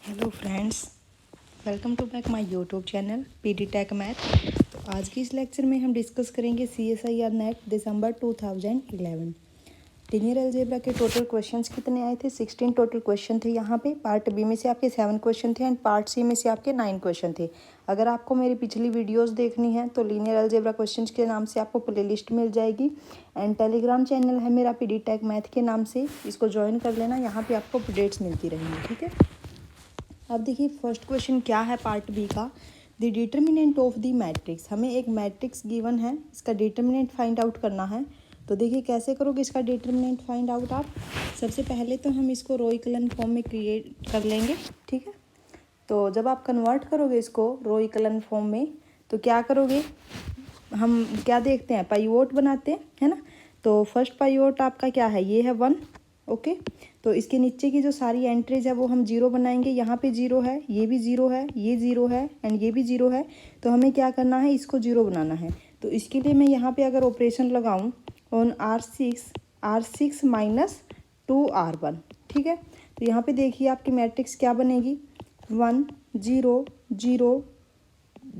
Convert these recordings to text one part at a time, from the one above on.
Hello friends, welcome to back my YouTube channel PD tech math. तो आज की इस लेक्चर में हम डिस्कस करेंगे CSIR नेट दिसंबर 2011। लीनियर अलजेब्रा के टोटल क्वेश्चंस कितने आए थे? 16 टोटल क्वेश्चन थे। यहाँ पे पार्ट बी में से आपके 7 क्वेश्चन थे एंड पार्ट सी में से आपके 9 क्वेश्चन थे। अगर आपको मेरी पिछली वीडियोस देखनी है तो लीनियर अलजेब्रा क्वेश्चंस के नाम से आपको प्लेलिस्ट मिल जाएगी एंड टेलीग्राम चैनल है मेरा पीडी टेक मैथ के नाम से, इसको ज्वाइन कर लेना। यहाँ पर आपको अपडेट्स मिलती रहेंगी, ठीक है। अब देखिए फर्स्ट क्वेश्चन क्या है पार्ट बी का। The determinant of the matrix. हमें एक मैट्रिक्स गिवन है, इसका डिटर्मिनेंट फाइंड आउट करना है। तो देखिए कैसे करोगे इसका डिटर्मिनेंट फाइंड आउट आप। सबसे पहले तो हम इसको रो इक्विवेलेंट फॉर्म में क्रिएट कर लेंगे, ठीक है। तो जब आप कन्वर्ट करोगे इसको रो इक्विवेलेंट फॉर्म में तो क्या करोगे, हम क्या देखते हैं, पाइवोट बनाते हैं, है ना। तो फर्स्ट पाइवोट आपका क्या है, ये है 1, ओके। तो इसके नीचे की जो सारी एंट्रीज है वो हम 0 बनाएंगे। यहाँ पे 0 है, ये भी 0 है, ये 0 है एंड ये भी 0 है। तो हमें क्या करना है, इसको 0 बनाना है। तो इसके लिए मैं यहाँ पे अगर ऑपरेशन लगाऊँ ऑन R6 माइनस 2R1, ठीक है। तो यहाँ पे देखिए आपकी मैट्रिक्स क्या बनेगी, 1 0 0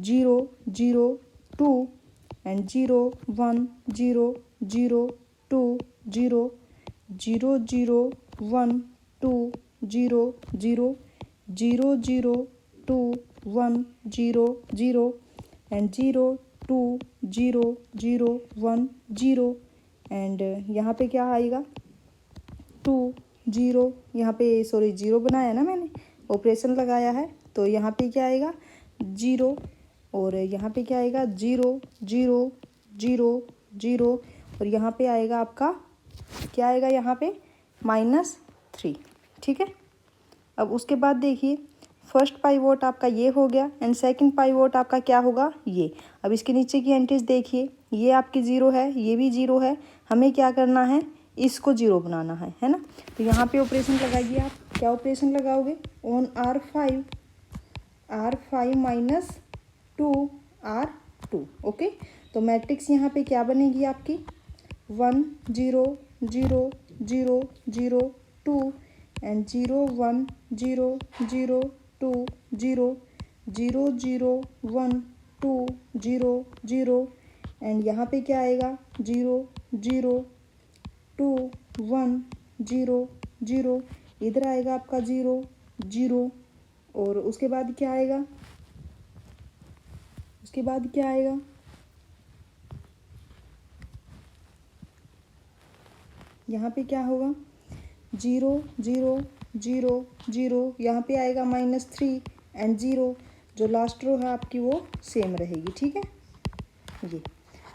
0 0 2 एंड 0 1 0 0 2 0 0 0 1 2 0 0 0 0 2 1 0 0 एंड 0 2 0 0 1 0 एंड यहाँ पे क्या आएगा 2 0, यहाँ पे सॉरी 0 बनाया ना मैंने, ऑपरेशन लगाया है। तो यहाँ पे क्या आएगा 0 और यहाँ पे क्या आएगा 0 0 0 0 और यहाँ पे आएगा आपका क्या आएगा यहाँ पे -3, ठीक है। अब उसके बाद देखिए फर्स्ट पाइवोट आपका ये हो गया एंड सेकंड पाइवोट आपका क्या होगा ये। अब इसके नीचे की एंट्रीज देखिए, ये आपकी 0 है, ये भी 0 है। हमें क्या करना है, इसको 0 बनाना है ना। तो यहाँ पे ऑपरेशन लगाइए आप। क्या ऑपरेशन लगाओगे, on R5 minus 2R2, okay. तो मैट्रिक्स यहाँ पे क्या बनेगी आपकी 1 0 0 0 0 2 एंड 0 1 0 0 2 0 0 0 1 2 0 0 एंड यहाँ पे क्या आएगा 0 0 2 1 0 0, इधर आएगा आपका 0 0 और उसके बाद क्या आएगा, उसके बाद क्या आएगा यहाँ पे क्या होगा 0 0 0 0, यहाँ पे आएगा -3 एंड 0, जो लास्ट रो है आपकी वो सेम रहेगी, ठीक है ये।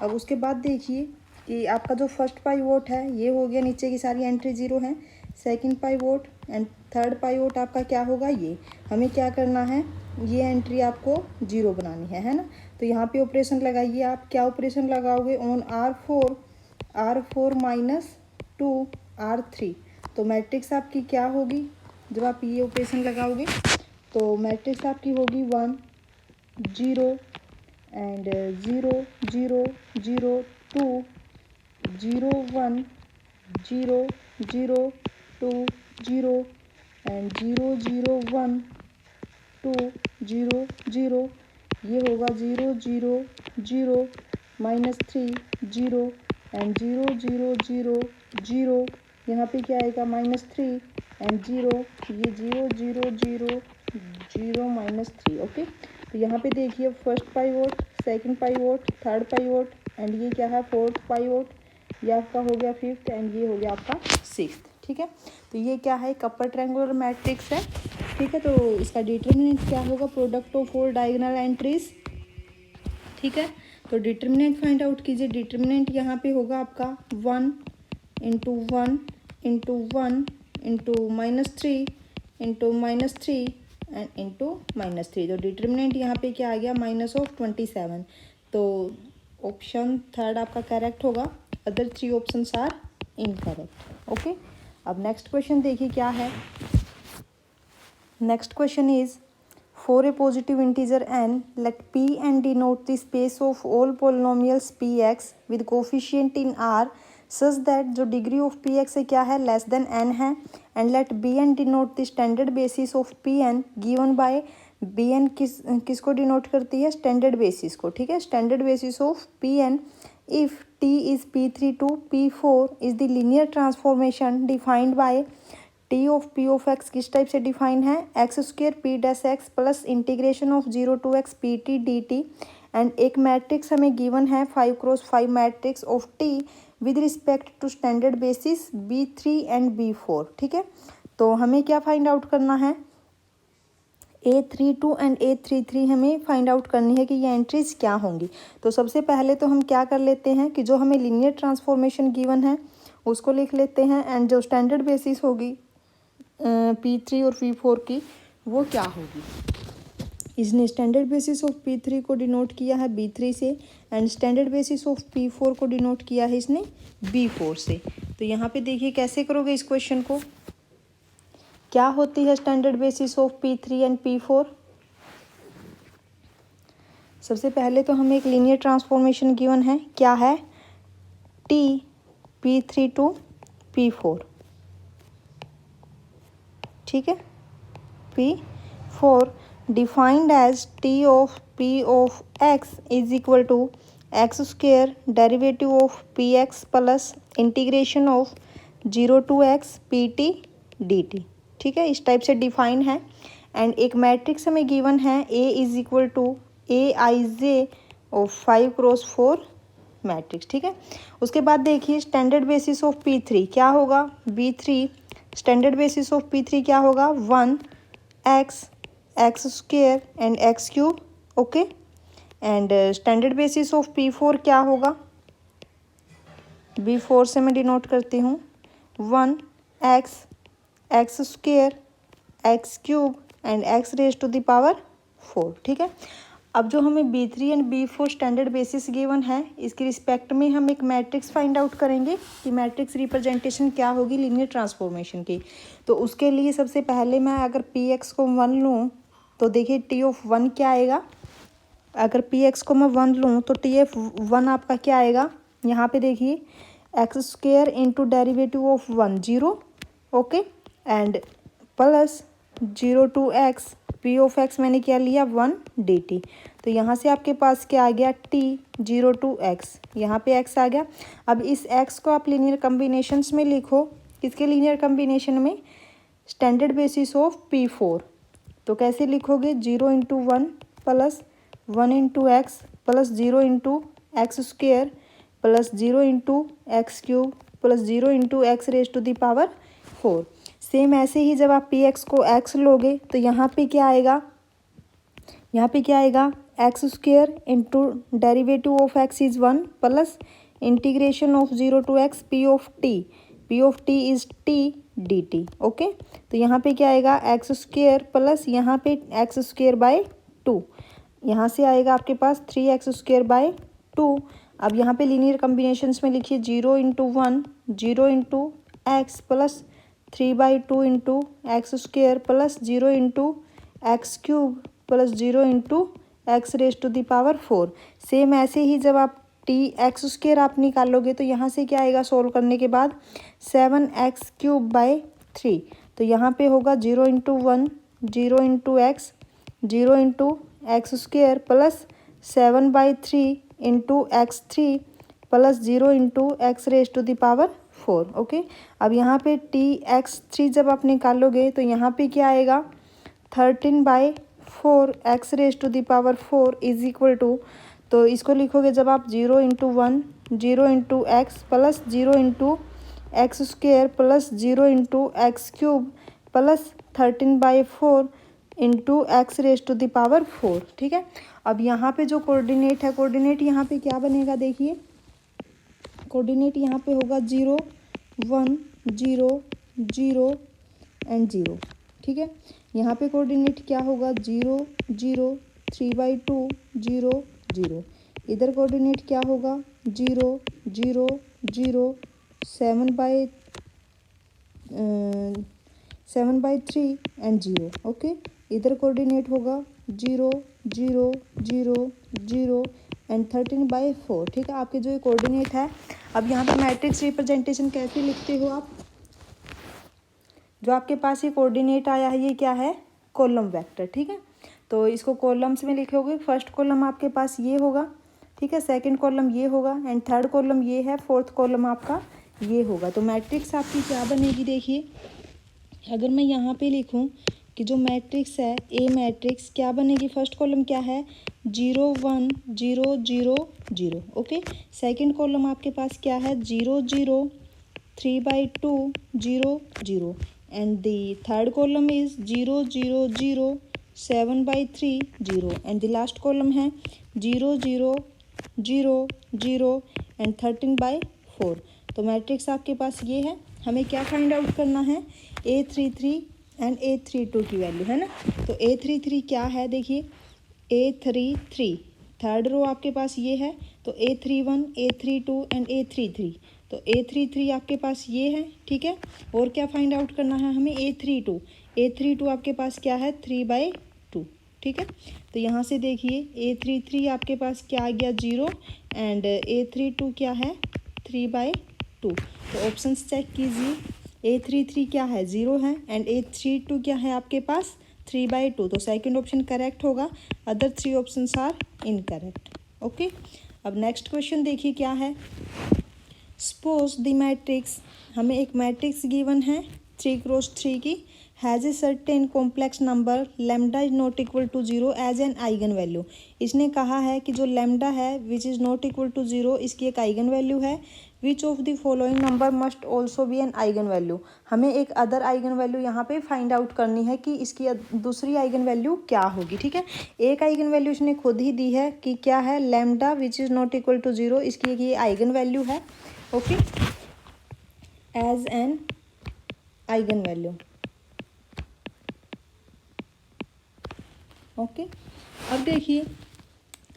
अब उसके बाद देखिए कि आपका जो फर्स्ट पाइवोट है ये हो गया, नीचे की सारी एंट्री 0 है। Second pivot and third pivot आपका क्या होगा ये। हमें क्या करना है, ये एंट्री आपको 0 बनानी है ना। तो यहाँ पे ऑपरेशन लगाइए आप। क्या ऑपरेशन लगाओगे, ऑन R4 माइनस 2R3। तो मैट्रिक्स आपकी क्या होगी, जब आप ये ऑपरेशन लगाओगे तो मैट्रिक्स आपकी होगी 1 0 एंड 0 0 0 2 0 1 0 0 2 0 एंड 0 0 1 2 0 0, ये होगा 0 0 0 -3 0 एंड 0 0 0 0, यहाँ पे क्या आएगा -3 एंड 0, ये 0 0 0 0 -3, ओके। तो यहाँ पे देखिए first pivot, second pivot, third pivot and ये क्या है फोर्थ पाइवोट, ये आपका हो गया फिफ्थ एंड ये हो गया आपका सिक्स्थ, ठीक है। तो ये क्या है, अपर ट्रायंगुलर मैट्रिक्स है, ठीक है। तो इसका डिटर्मिनेंट क्या होगा, प्रोडक्ट ऑफ 4 डायगोनल एंट्रीज, ठीक है। तो डिटर्मिनेंट फाइंड आउट कीजिए। डिटर्मिनेंट यहाँ पे होगा आपका 1 into 1 into 1 into -3 into -3 and into -3। तो डिटर्मिनेंट यहाँ पे क्या आ गया -27। तो ऑप्शन थर्ड आपका करेक्ट होगा, other 3 options are incorrect, okay. अब नेक्स्ट क्वेश्चन देखिए क्या है। Next question is for a positive integer n, let Pn denote the space of all polynomials Px with coefficient in R such that जो degree of P x है क्या है, less than n है, and let B n denote the standard basis of P n given by B n किसको denote करती है, standard basis को, ठीक है, standard basis of P n if T is P3 to P4 is the linear transformation defined by T of P of x किस type से define है, x square P dash x plus integration of 0 to x P t d t, and एक matrix हमें given है 5x5 matrix of T with respect to standard basis B3 and B4, ठीक है। तो हमें क्या फाइंड आउट करना है, A32 एंड A33 हमें फाइंड आउट करनी है कि ये एंट्रीज क्या होंगी। तो सबसे पहले तो हम क्या कर लेते हैं कि जो हमें लीनियर ट्रांसफॉर्मेशन गिवन है उसको लिख लेते हैं, एंड जो स्टैंडर्ड बेसिस होगी P3 और P4 की वो क्या होगी। इसने स्टैंडर्ड बेसिस ऑफ P3 को डिनोट किया है B3 से, and standard basis of P4 को डिनोट किया है इसने B4 से। तो यहाँ पे देखिए कैसे करोगे इस क्वेश्चन को, क्या होती है standard basis of P3 and P4। सबसे पहले तो हमें एक लीनियर ट्रांसफॉर्मेशन गिवन है, क्या है, T P3 to P4, ठीक है, P4 defined as T of P of x is equal to x square derivative of P x plus integration of 0 to x P t d t, ठीक है, इस type से define है। And एक matrix हमें given है A is equal to AIJ of 5x4 matrix, ठीक है। उसके बाद देखिए स्टैंडर्ड बेसिस ऑफ P3 क्या होगा, B3 standard basis of P3 क्या होगा, 1x x square and x cube, okay. And standard basis of P4 क्या होगा, B4 से मैं डिनोट करती हूँ 1x x square x cube and x raise to the power 4, ठीक है। अब जो हमें B3 and B4 standard basis given है इसके रिस्पेक्ट में हम एक मैट्रिक्स फाइंड आउट करेंगे कि मैट्रिक्स रिप्रेजेंटेशन क्या होगी लीनियर ट्रांसफॉर्मेशन की। तो उसके लिए सबसे पहले मैं अगर Px को 1 लूँ तो देखिए T ऑफ 1 क्या आएगा, अगर Px को मैं 1 लूँ तो T ऑफ 1 आपका क्या आएगा, यहाँ पे देखिए x square into derivative of 1 0, okay, and plus 0 to x P of x मैंने क्या लिया 1 dt। तो यहाँ से आपके पास क्या आ गया T 0 to x, यहाँ पे x आ गया। अब इस x को आप लीनियर कम्बिनेशंस में लिखो, किसके लीनियर कम्बिनेशन में, स्टैंडर्ड बेसिस ऑफ P4। तो कैसे लिखोगे, 0 into 1 plus 1 into x plus 0 into x square plus 0 into x cube plus 0 into x raise to the power 4। Same ऐसे ही जब आप Px को x लोगे तो यहाँ पे क्या आएगा, यहाँ पे क्या आएगा, x square into derivative of x is 1 plus integration of 0 to x P of T is t dt, okay. तो यहाँ पे क्या आएगा, एक्स स्क्र प्लस यहाँ पे एक्स स्क्र बाय 2, यहाँ से आएगा आपके पास 3x स्क्र बाय 2। अब यहाँ पे लीनियर कम्बिनेशंस में लिखिए 0 into 1 0 into x plus 3/2 into x square plus 0 into x cube plus 0 into x raise to the power 4। Same ऐसे ही जब आप टी एक्स स्क्र आप निकालोगे तो यहाँ से क्या आएगा, सोल्व करने के बाद 7x क्यूब बाय 3। तो यहाँ पे होगा 0 into 1 0 into x 0 into x square plus 7/3 into x3 plus 0 into x raise to the power 4, okay. अब यहाँ पे Tx3 जब आप निकालोगे तो यहाँ पे क्या आएगा, 13/4 x raise to the power 4 is equal to, तो इसको लिखोगे जब आप 0 into 1 0 into x plus 0 into x square plus 0 into x cube plus 13/4 into x raise to the power 4, ठीक है। अब यहाँ पे जो कोऑर्डिनेट है, कोऑर्डिनेट यहाँ पे क्या बनेगा, देखिए कोऑर्डिनेट यहाँ पे होगा 0 1 0 0 एंड 0, ठीक है। यहाँ पे कोऑर्डिनेट क्या होगा, 0 0 3/2 0 0। इधर कोऑर्डिनेट क्या होगा, 0 0 0 7/3 एंड 0, ओके। इधर कोऑर्डिनेट होगा 0 0 0 0 एंड 13/4, ठीक है। आपके जो ये कोऑर्डिनेट है अब यहाँ पे मैट्रिक्स रिप्रेजेंटेशन कैसे लिखते हो आप? जो आपके पास ये कोऑर्डिनेट आया है ये क्या है? कॉलम वेक्टर, ठीक है। तो इसको कॉलम्स में लिखोगे, फर्स्ट कॉलम आपके पास ये होगा, ठीक है, सेकंड कॉलम ये होगा एंड थर्ड कॉलम ये है, फोर्थ कॉलम आपका ये होगा। तो मैट्रिक्स आपकी क्या बनेगी? देखिए अगर मैं यहाँ पे लिखूँ कि जो मैट्रिक्स है ए मैट्रिक्स क्या बनेगी? फर्स्ट कॉलम क्या है? 0 1 0 0 0, ओके। सेकंड कॉलम आपके पास क्या है? 0 0 3/2 0 0 and the third column is 0 0 0 7/3 0 and the last column है 0 0 0 0 and 13/4। तो मैट्रिक्स आपके पास ये है। हमें क्या फाइंड आउट करना है? A33 एंड A32 की वैल्यू, है ना। तो A33 क्या है? देखिए A33 थर्ड रो आपके पास ये है, तो A31 A32 एंड A33। तो A33 आपके पास ये है, ठीक है। और क्या फाइंड आउट करना है हमें? A32 आपके पास क्या है? 3/2, ठीक है। तो यहाँ से देखिए A33 आपके पास क्या आ गया? 0 एंड A32 क्या है? 3/2। तो ऑप्शंस चेक कीजिए, A33 क्या है? 0 है एंड A32 क्या है आपके पास? 3/2। तो सेकंड ऑप्शन करेक्ट होगा, other 3 options are incorrect, okay. अब नेक्स्ट क्वेश्चन देखिए क्या है। सपोज द मैट्रिक्स, हमें एक मैट्रिक्स गिवन है 3x3 की, has a certain complex number lambda is not equal to 0 as an eigen value. इसने कहा है कि जो लैम्डा है which is not equal to 0 इसकी एक आइगन वैल्यू है। Which of the following number must also be an eigen value. हमें एक अदर आइगन वैल्यू यहाँ पे फाइंड आउट करनी है कि इसकी दूसरी आइगन वैल्यू क्या होगी, ठीक है। एक आइगन वैल्यू इसने खुद ही दी है कि क्या है? Lambda which is not equal to 0, इसकी एक ये आइगन वैल्यू है, okay, as an eigen value, okay. अब देखिए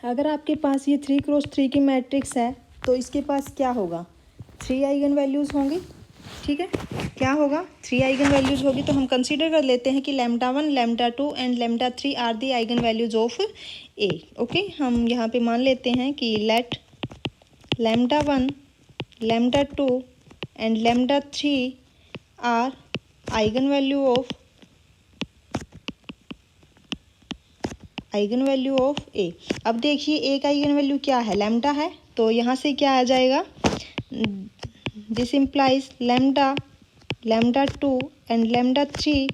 अगर आपके पास ये 3x3 की मैट्रिक्स है तो इसके पास क्या होगा? 3 आइगन वैल्यूज़ होंगी, ठीक है। क्या होगा? 3 आइगन वैल्यूज़ होगी। तो हम कंसीडर कर लेते हैं कि λ1 λ2 and λ3 are the eigen values of A, okay. हम यहाँ पे मान लेते हैं कि let λ1 λ2 and λ3 are eigen value of A. अब देखिए एक आइगन वैल्यू क्या है? लैम्डा है, तो यहाँ से क्या आ जाएगा? This implies λ2 and λ3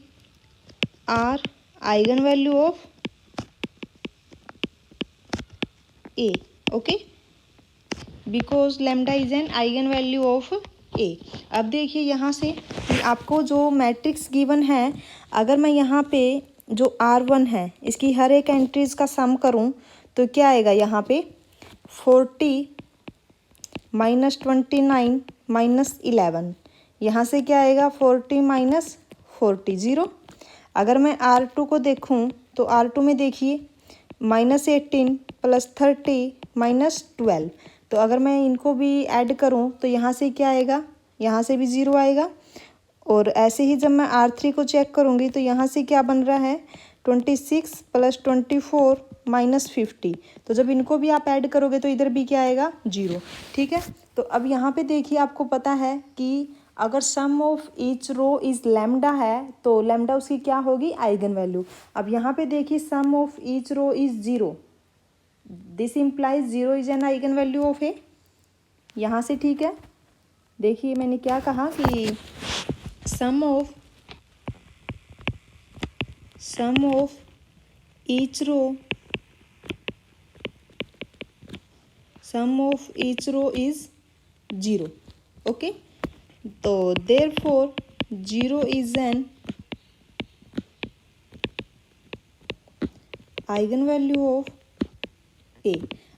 are eigen value of A, okay, because lambda is an eigen value of A. अब देखिए यहाँ से कि आपको जो मैट्रिक्स गिवन है, अगर मैं यहाँ पे जो R1 है इसकी हर एक एंट्रीज का सम करूँ तो क्या आएगा? यहाँ पे 40 -29 -11, यहाँ से क्या आएगा? 40 -40 0। अगर मैं R2 को देखूँ तो R2 में देखिए -18 +30 -12। तो अगर मैं इनको भी ऐड करूँ तो यहाँ से क्या आएगा? यहाँ से भी 0 आएगा। और ऐसे ही जब मैं R3 को चेक करूँगी तो यहाँ से क्या बन रहा है? 26 + 24 -50। तो जब इनको भी आप ऐड करोगे तो इधर भी क्या आएगा? 0, ठीक है। तो अब यहाँ पे देखिए आपको पता है कि अगर sum of each row is lambda है तो लैम्डा उसकी क्या होगी? Eigen value. अब यहाँ पे देखिए sum of each row is 0, this implies 0 is an eigen value of A, यहाँ से, ठीक है। देखिए मैंने क्या कहा कि sum of each row is 0, okay। तो therefore 0 is an eigen value of A.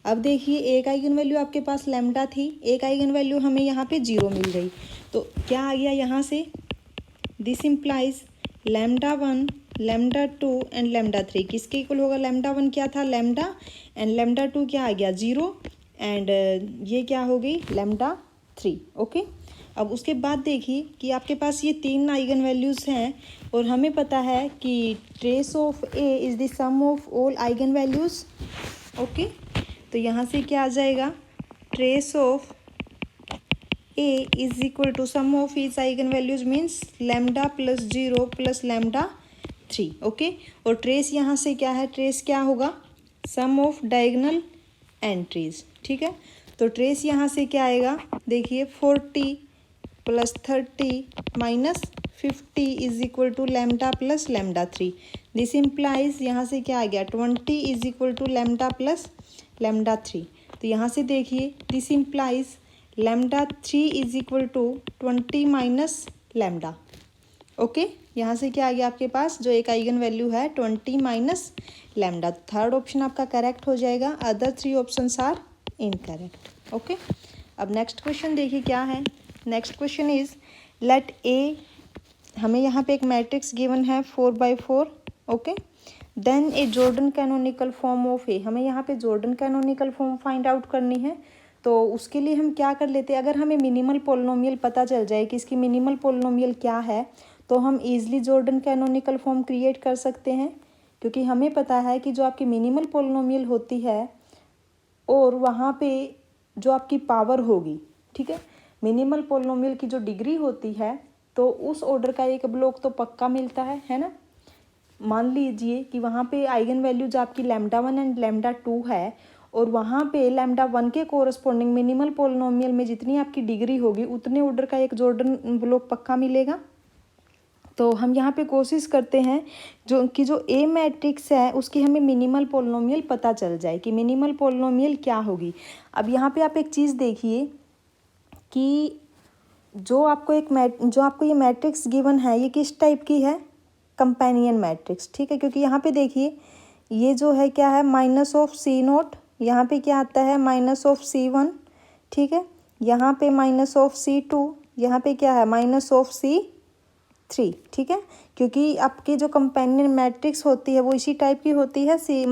अब देखिए एक आइगन वैल्यू आपके पास लैम्डा थी, एक आइगन वैल्यू हमें यहाँ पे 0 मिल गई। तो क्या आ गया यहाँ से? दिस इम्प्लाइज λ1 λ2 एंड λ3 किसके इक्वल होगा? λ1 क्या था? लैम्डा, एंड λ2 क्या आ गया? 0, एंड ये क्या हो गई? λ3, ओके। अब उसके बाद देखिए कि आपके पास ये 3 आइगन वैल्यूज़ हैं और हमें पता है कि trace of A is the sum of all eigenvalues, okay. तो यहाँ से क्या आ जाएगा? Trace of A is equal to sum of each eigenvalues means lambda plus 0 plus lambda 3। Okay, और ट्रेस यहाँ से क्या है, ट्रेस क्या होगा, सम ऑफ डायगोनल एंट्रीज। ठीक है, तो ट्रेस यहाँ से क्या आएगा, देखिए 40 plus 30 minus 50 is equal to lambda plus lambda 3। This implies यहाँ से क्या आ गया, 20 is equal to lambda plus lambda 3। तो यहाँ से देखिए this implies lambda 3 is equal to 20 minus lambda. Okay, यहाँ से क्या आ गया आपके पास, जो एक आइगन वैल्यू है 20 माइनस लैम्डा। थर्ड ऑप्शन आपका करेक्ट हो जाएगा, other 3 options are incorrect. Okay, अब नेक्स्ट क्वेश्चन देखिए क्या है। Next question is let A, हमें यहाँ पे एक मैट्रिक्स गिवन है 4x4। Okay, then A Jordan canonical form of A, हमें यहाँ पे Jordan canonical form find out करनी है। तो उसके लिए हम क्या कर लेते हैं, अगर हमें मिनिमल पोलिनोमियल पता चल जाए कि इसकी मिनिमल पोलिनोमियल क्या है, तो हम easily Jordan canonical form create कर सकते हैं, क्योंकि हमें पता है कि जो आपकी मिनिमल पोलिनोमियल होती है और वहाँ पे जो आपकी पावर होगी, ठीक है, मिनिमल पोलिनोमियल की जो डिग्री होती है, तो उस ऑर्डर का एक ब्लॉक तो पक्का मिलता है ना। मान लीजिए कि वहाँ पे आइगन वैल्यूज आपकी लैम्डा 1 एंड लैम्डा 2 है, और वहाँ पे लैम्डा 1 के कोरस्पॉन्डिंग मिनिमल पोलिनोमियल में जितनी आपकी डिग्री होगी उतने ऑर्डर का एक जॉर्डन ब्लॉक पक्का मिलेगा। तो हम यहाँ पे कोशिश करते हैं जो ए मैट्रिक्स है उसकी हमें मिनिमल पोलिनोमियल पता चल जाए कि मिनिमल पोलिनोमियल क्या होगी। अब यहाँ पे आप एक चीज़ देखिए कि जो आपको ये मैट्रिक्स गिवन है, ये किस टाइप की है, कंपेनियन मैट्रिक्स। ठीक है, क्योंकि यहाँ पे देखिए ये जो है क्या है, माइनस ऑफ C0, यहाँ पे क्या आता है माइनस ऑफ C1। ठीक है, यहाँ पे माइनस ऑफ C2, यहाँ पे क्या है माइनस ऑफ C3। ठीक है, क्योंकि आपकी जो कंपेनियन मैट्रिक्स होती है वो इसी टाइप की होती है, C-0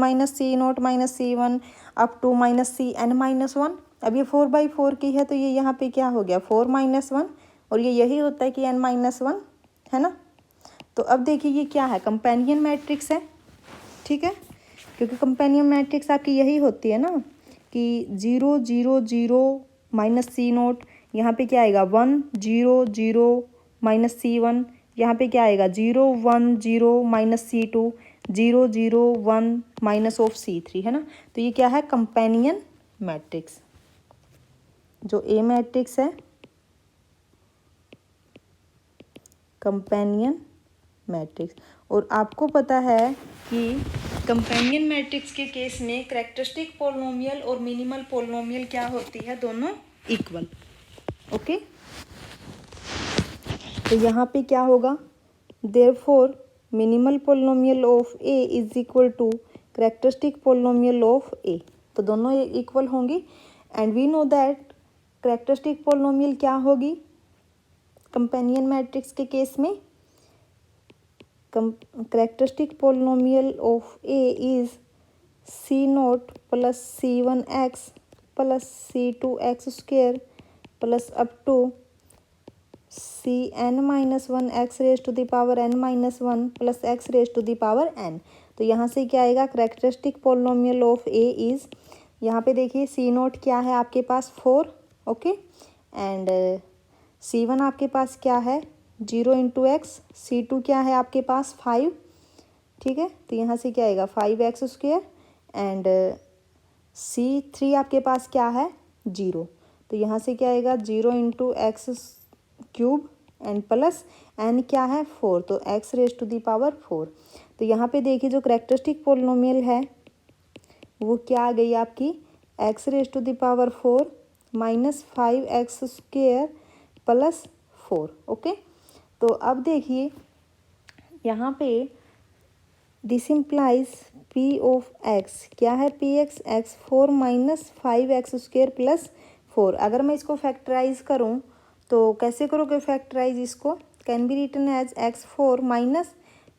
minus C1 up to minus CN-1। अब ये 4x4 की है, तो ये यहाँ पे क्या हो गया 4-1, और ये यही होता है कि n-1 है ना। तो अब देखिए ये क्या है, कंपेनियन मैट्रिक्स है। ठीक है, क्योंकि कंपेनियन मैट्रिक्स आपकी यही होती है ना कि 0 0 0 माइनस C0, यहाँ पे क्या आएगा 1 0 0 माइनस C1, यहाँ पे क्या आएगा 0 1 0 minus C2, 0 0 1 minus of C3, है ना। तो ये क्या है कंपेनियन मैट्रिक्स। जो ए मैट्रिक्स है कंपेनियन मैट्रिक्स, और आपको पता है कि कंपेनियन मैट्रिक्स के केस में कैरेक्टरिस्टिक पोलिनोमियल और मिनिमल पोलिनोमियल क्या होती है, दोनों इक्वल। ओके, तो यहाँ पे क्या होगा, therefore minimal polynomial of A is equal to characteristic polynomial of A, तो दोनों इक्वल होंगी। And we know that characteristic polynomial क्या होगी कंपेनियन मैट्रिक्स के केस में, characteristic polynomial of A is C0 plus C1x plus C2x square plus up to Cn-1 x raise to the power n-1 plus x raise to the power n। तो यहाँ से क्या आएगा, characteristic polynomial of A is, यहाँ पे देखिए C0 क्या है आपके पास 4, ओके, एंड C1 आपके पास क्या है 0 इंटू एक्स, C2 क्या है आपके पास 5। ठीक है, तो यहाँ से क्या आएगा 5x स्क्वेयर, एंड C3 आपके पास क्या है 0, तो यहाँ से क्या आएगा 0 into x cube and plus n क्या है 4, तो x raise to the power 4। तो यहाँ पे देखिए जो कैरेक्टरिस्टिक पोलिनोमियल है वो क्या आ गई आपकी x raise to the power 4 minus 5x square plus 4। Okay, तो अब देखिए यहाँ पे this implies p of x क्या है, px x 4 minus 5x square plus 4। अगर मैं इसको फैक्टराइज करूँ तो कैसे करोगे फैक्टराइज, इसको can be written as x4 minus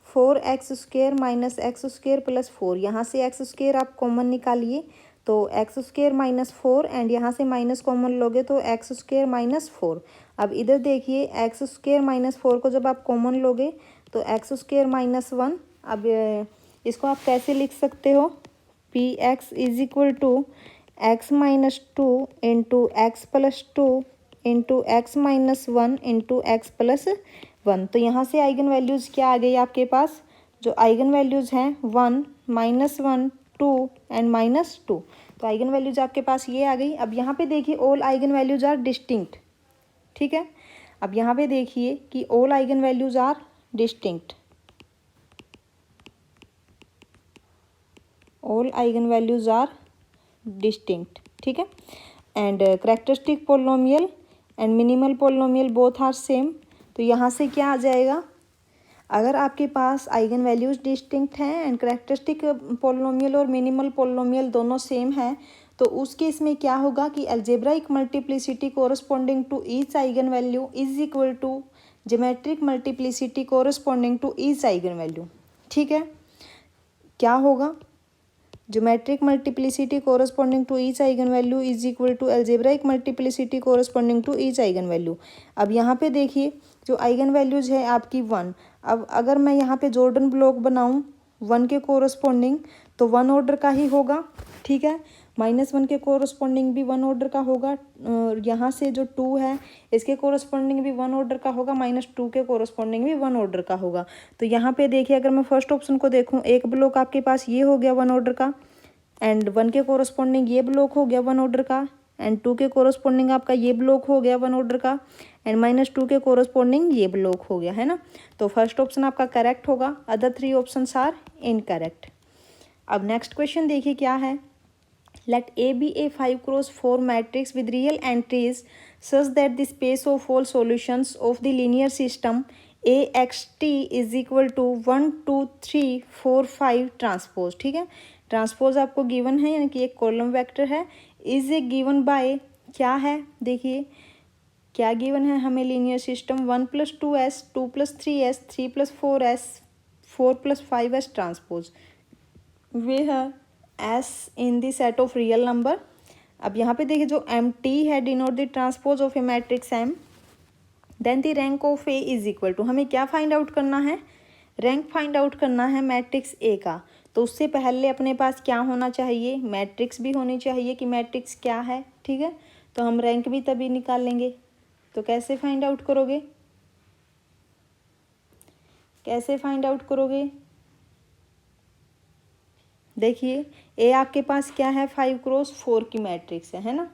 4x square minus x square plus 4। यहाँ से एक्स स्क्वेयर आप कॉमन निकालिए तो एक्स स्क्वेयर माइनस 4, एंड यहाँ से माइनस कॉमन लोगे तो एक्स स्क्वेयर माइनस 4। अब इधर देखिए एक्स स्क्वेयर माइनस 4 को जब आप कॉमन लोगे तो एक्स स्क्वेयर माइनस 1। अब इसको आप कैसे लिख सकते हो, P x is equal to x minus 2 into x plus 2 into x minus one into x plus one. तो यहाँ से आइगन वैल्यूज़ क्या आ गई आपके पास, जो आइगन वैल्यूज़ हैं one, minus one, two and minus two. तो आइगन वैल्यूज़ आपके पास ये आ गई। अब यहाँ पे देखिए all eigenvalues are distinct, ठीक है। अब यहाँ पे देखिए कि all eigenvalues are distinct, all eigenvalues are distinct, ठीक है। And characteristic polynomial and minimal polynomial both are same. तो यहाँ से क्या आ जाएगा, अगर आपके पास आइगन वैल्यूज़ डिस्टिंक्ट हैं एंड करेक्टरिस्टिक पोलिनोमियल और मिनिमल पोलिनोमियल दोनों सेम हैं, तो उस केस में क्या होगा कि algebraic multiplicity corresponding to each eigenvalue is equal to geometric multiplicity corresponding to each eigenvalue, ठीक है। क्या होगा, geometric multiplicity corresponding to each eigenvalue is equal to algebraic multiplicity corresponding to each eigenvalue. अब यहाँ पे देखिए जो eigen values है आपकी वन, अब अगर मैं यहाँ पे जॉर्डन ब्लॉक बनाऊँ वन के कोरस्पॉन्डिंग तो वन ऑर्डर का ही होगा, ठीक है। माइनस वन के कोरस्पॉन्डिंग भी वन ऑर्डर का होगा, यहाँ से जो टू है इसके कोरस्पॉन्डिंग भी वन ऑर्डर का होगा, माइनस टू के कोरस्पॉन्डिंग भी वन ऑर्डर का होगा। तो यहाँ पे देखिए अगर मैं फर्स्ट ऑप्शन को देखूँ, एक ब्लॉक आपके पास ये हो गया वन ऑर्डर का, एंड वन के कोरस्पॉन्डिंग ये ब्लॉक हो गया वन ऑर्डर का, एंड टू के कोरस्पॉन्डिंग आपका ये ब्लॉक हो गया वन ऑर्डर का, एंड माइनस टू के कोरस्पॉन्डिंग ये ब्लॉक हो गया, है ना। तो फर्स्ट ऑप्शन आपका करेक्ट होगा, other three options are incorrect. अब नेक्स्ट क्वेश्चन देखिए क्या है। Let A be a 5x4 matrix with real entries such that the space of all solutions of the linear system AXT is equal to 1 2 3 4 5 transpose, ठीक है। Transpose आपको given है, यानी कि एक कॉलम वेक्टर है, इज ए गिवन बाय क्या है, देखिए क्या गिवन है हमें, linear system 1 + 2s 2 + 3s 3 + 4s 4 + 5s transpose वे है S in the set of real number. अब यहाँ पे देखिए जो एम टी है denote the transpose of a matrix M, then the rank of A is equal to, हमें क्या फाइंड आउट करना है, रैंक फाइंड आउट करना है मैट्रिक्स ए का। तो उससे पहले अपने पास क्या होना चाहिए, मैट्रिक्स भी होनी चाहिए कि मैट्रिक्स क्या है, ठीक है। तो हम रैंक भी तभी निकाल लेंगे। तो कैसे फाइंड आउट करोगे, कैसे फाइंड आउट करोगे, देखिए ए आपके पास क्या है 5x4 की मैट्रिक्स है ना।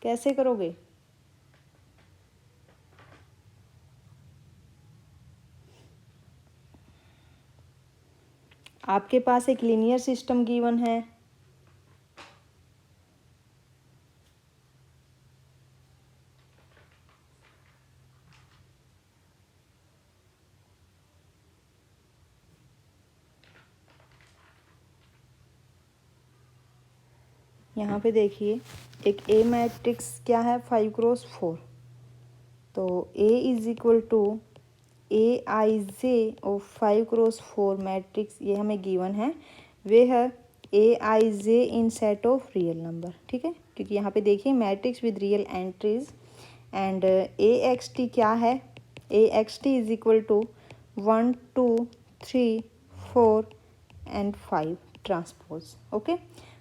कैसे करोगे, आपके पास एक लीनियर सिस्टम गिवन है, यहाँ पे देखिए एक ए मैट्रिक्स क्या है 5x4, तो A is equal to A I J of 5x4 matrix, ये हमें गिवन है, वे है A I J in set of real number, ठीक है। क्योंकि यहाँ पे देखिए matrix with real entries, and A X T क्या है, A X T is equal to 1 2 3 4 and 5 transpose, okay.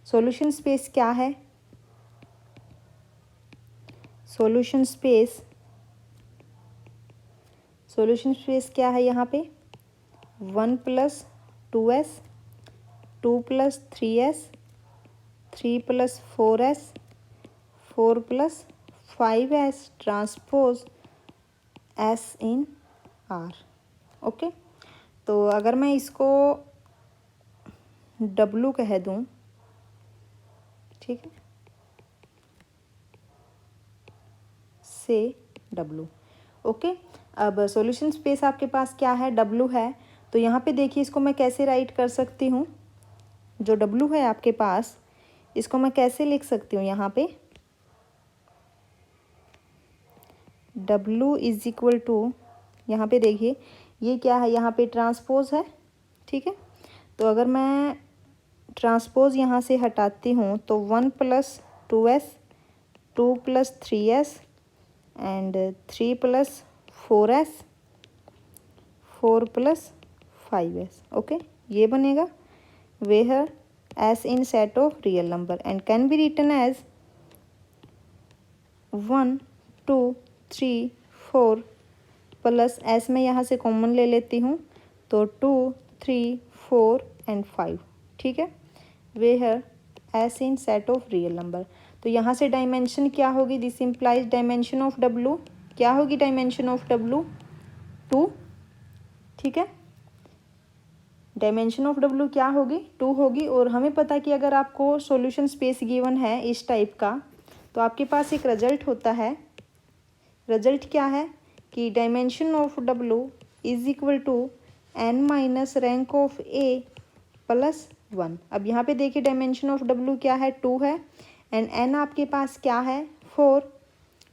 Solution space क्या है, सॉल्यूशन स्पेस, सॉल्यूशन स्पेस क्या है यहाँ पे 1 + 2s 2 + 3s 3 + 4s 4 + 5s transpose s इन r, ओके। तो अगर मैं इसको w कह दूँ, ठीक है, से w, ओके। अब सॉल्यूशन स्पेस आपके पास क्या है, w है। तो यहाँ पे देखिए इसको मैं कैसे राइट कर सकती हूँ, जो w है आपके पास इसको मैं कैसे लिख सकती हूँ, यहाँ पे w इज इक्वल टू, यहाँ पे देखिए ये क्या है, यहाँ पे ट्रांसपोज है, ठीक है। तो अगर मैं ट्रांसपोज यहाँ से हटाती हूँ तो 1 + 2s 2 + 3s and 3 + 4s 4 + 5s, okay. ये बनेगा where S in set of real number and can be written as 1 2 3 4 plus S में यहाँ से कॉमन ले लेती हूँ तो 2 3 4 एंड 5, ठीक है। Where S in set of real number, तो यहाँ से डायमेंशन क्या होगी, this implies dimension of W, क्या होगी डायमेंशन ऑफ डब्लू, 2, ठीक है। डायमेंशन ऑफ डब्लू क्या होगी, 2 होगी। और हमें पता कि अगर आपको सॉल्यूशन स्पेस गिवन है इस टाइप का तो आपके पास एक रिजल्ट होता है। रिजल्ट क्या है कि dimension of W is equal to n minus rank of A plus 1। अब यहाँ पे देखिए डायमेंशन ऑफ डब्लू क्या है, 2 है, एंड n आपके पास क्या है, 4,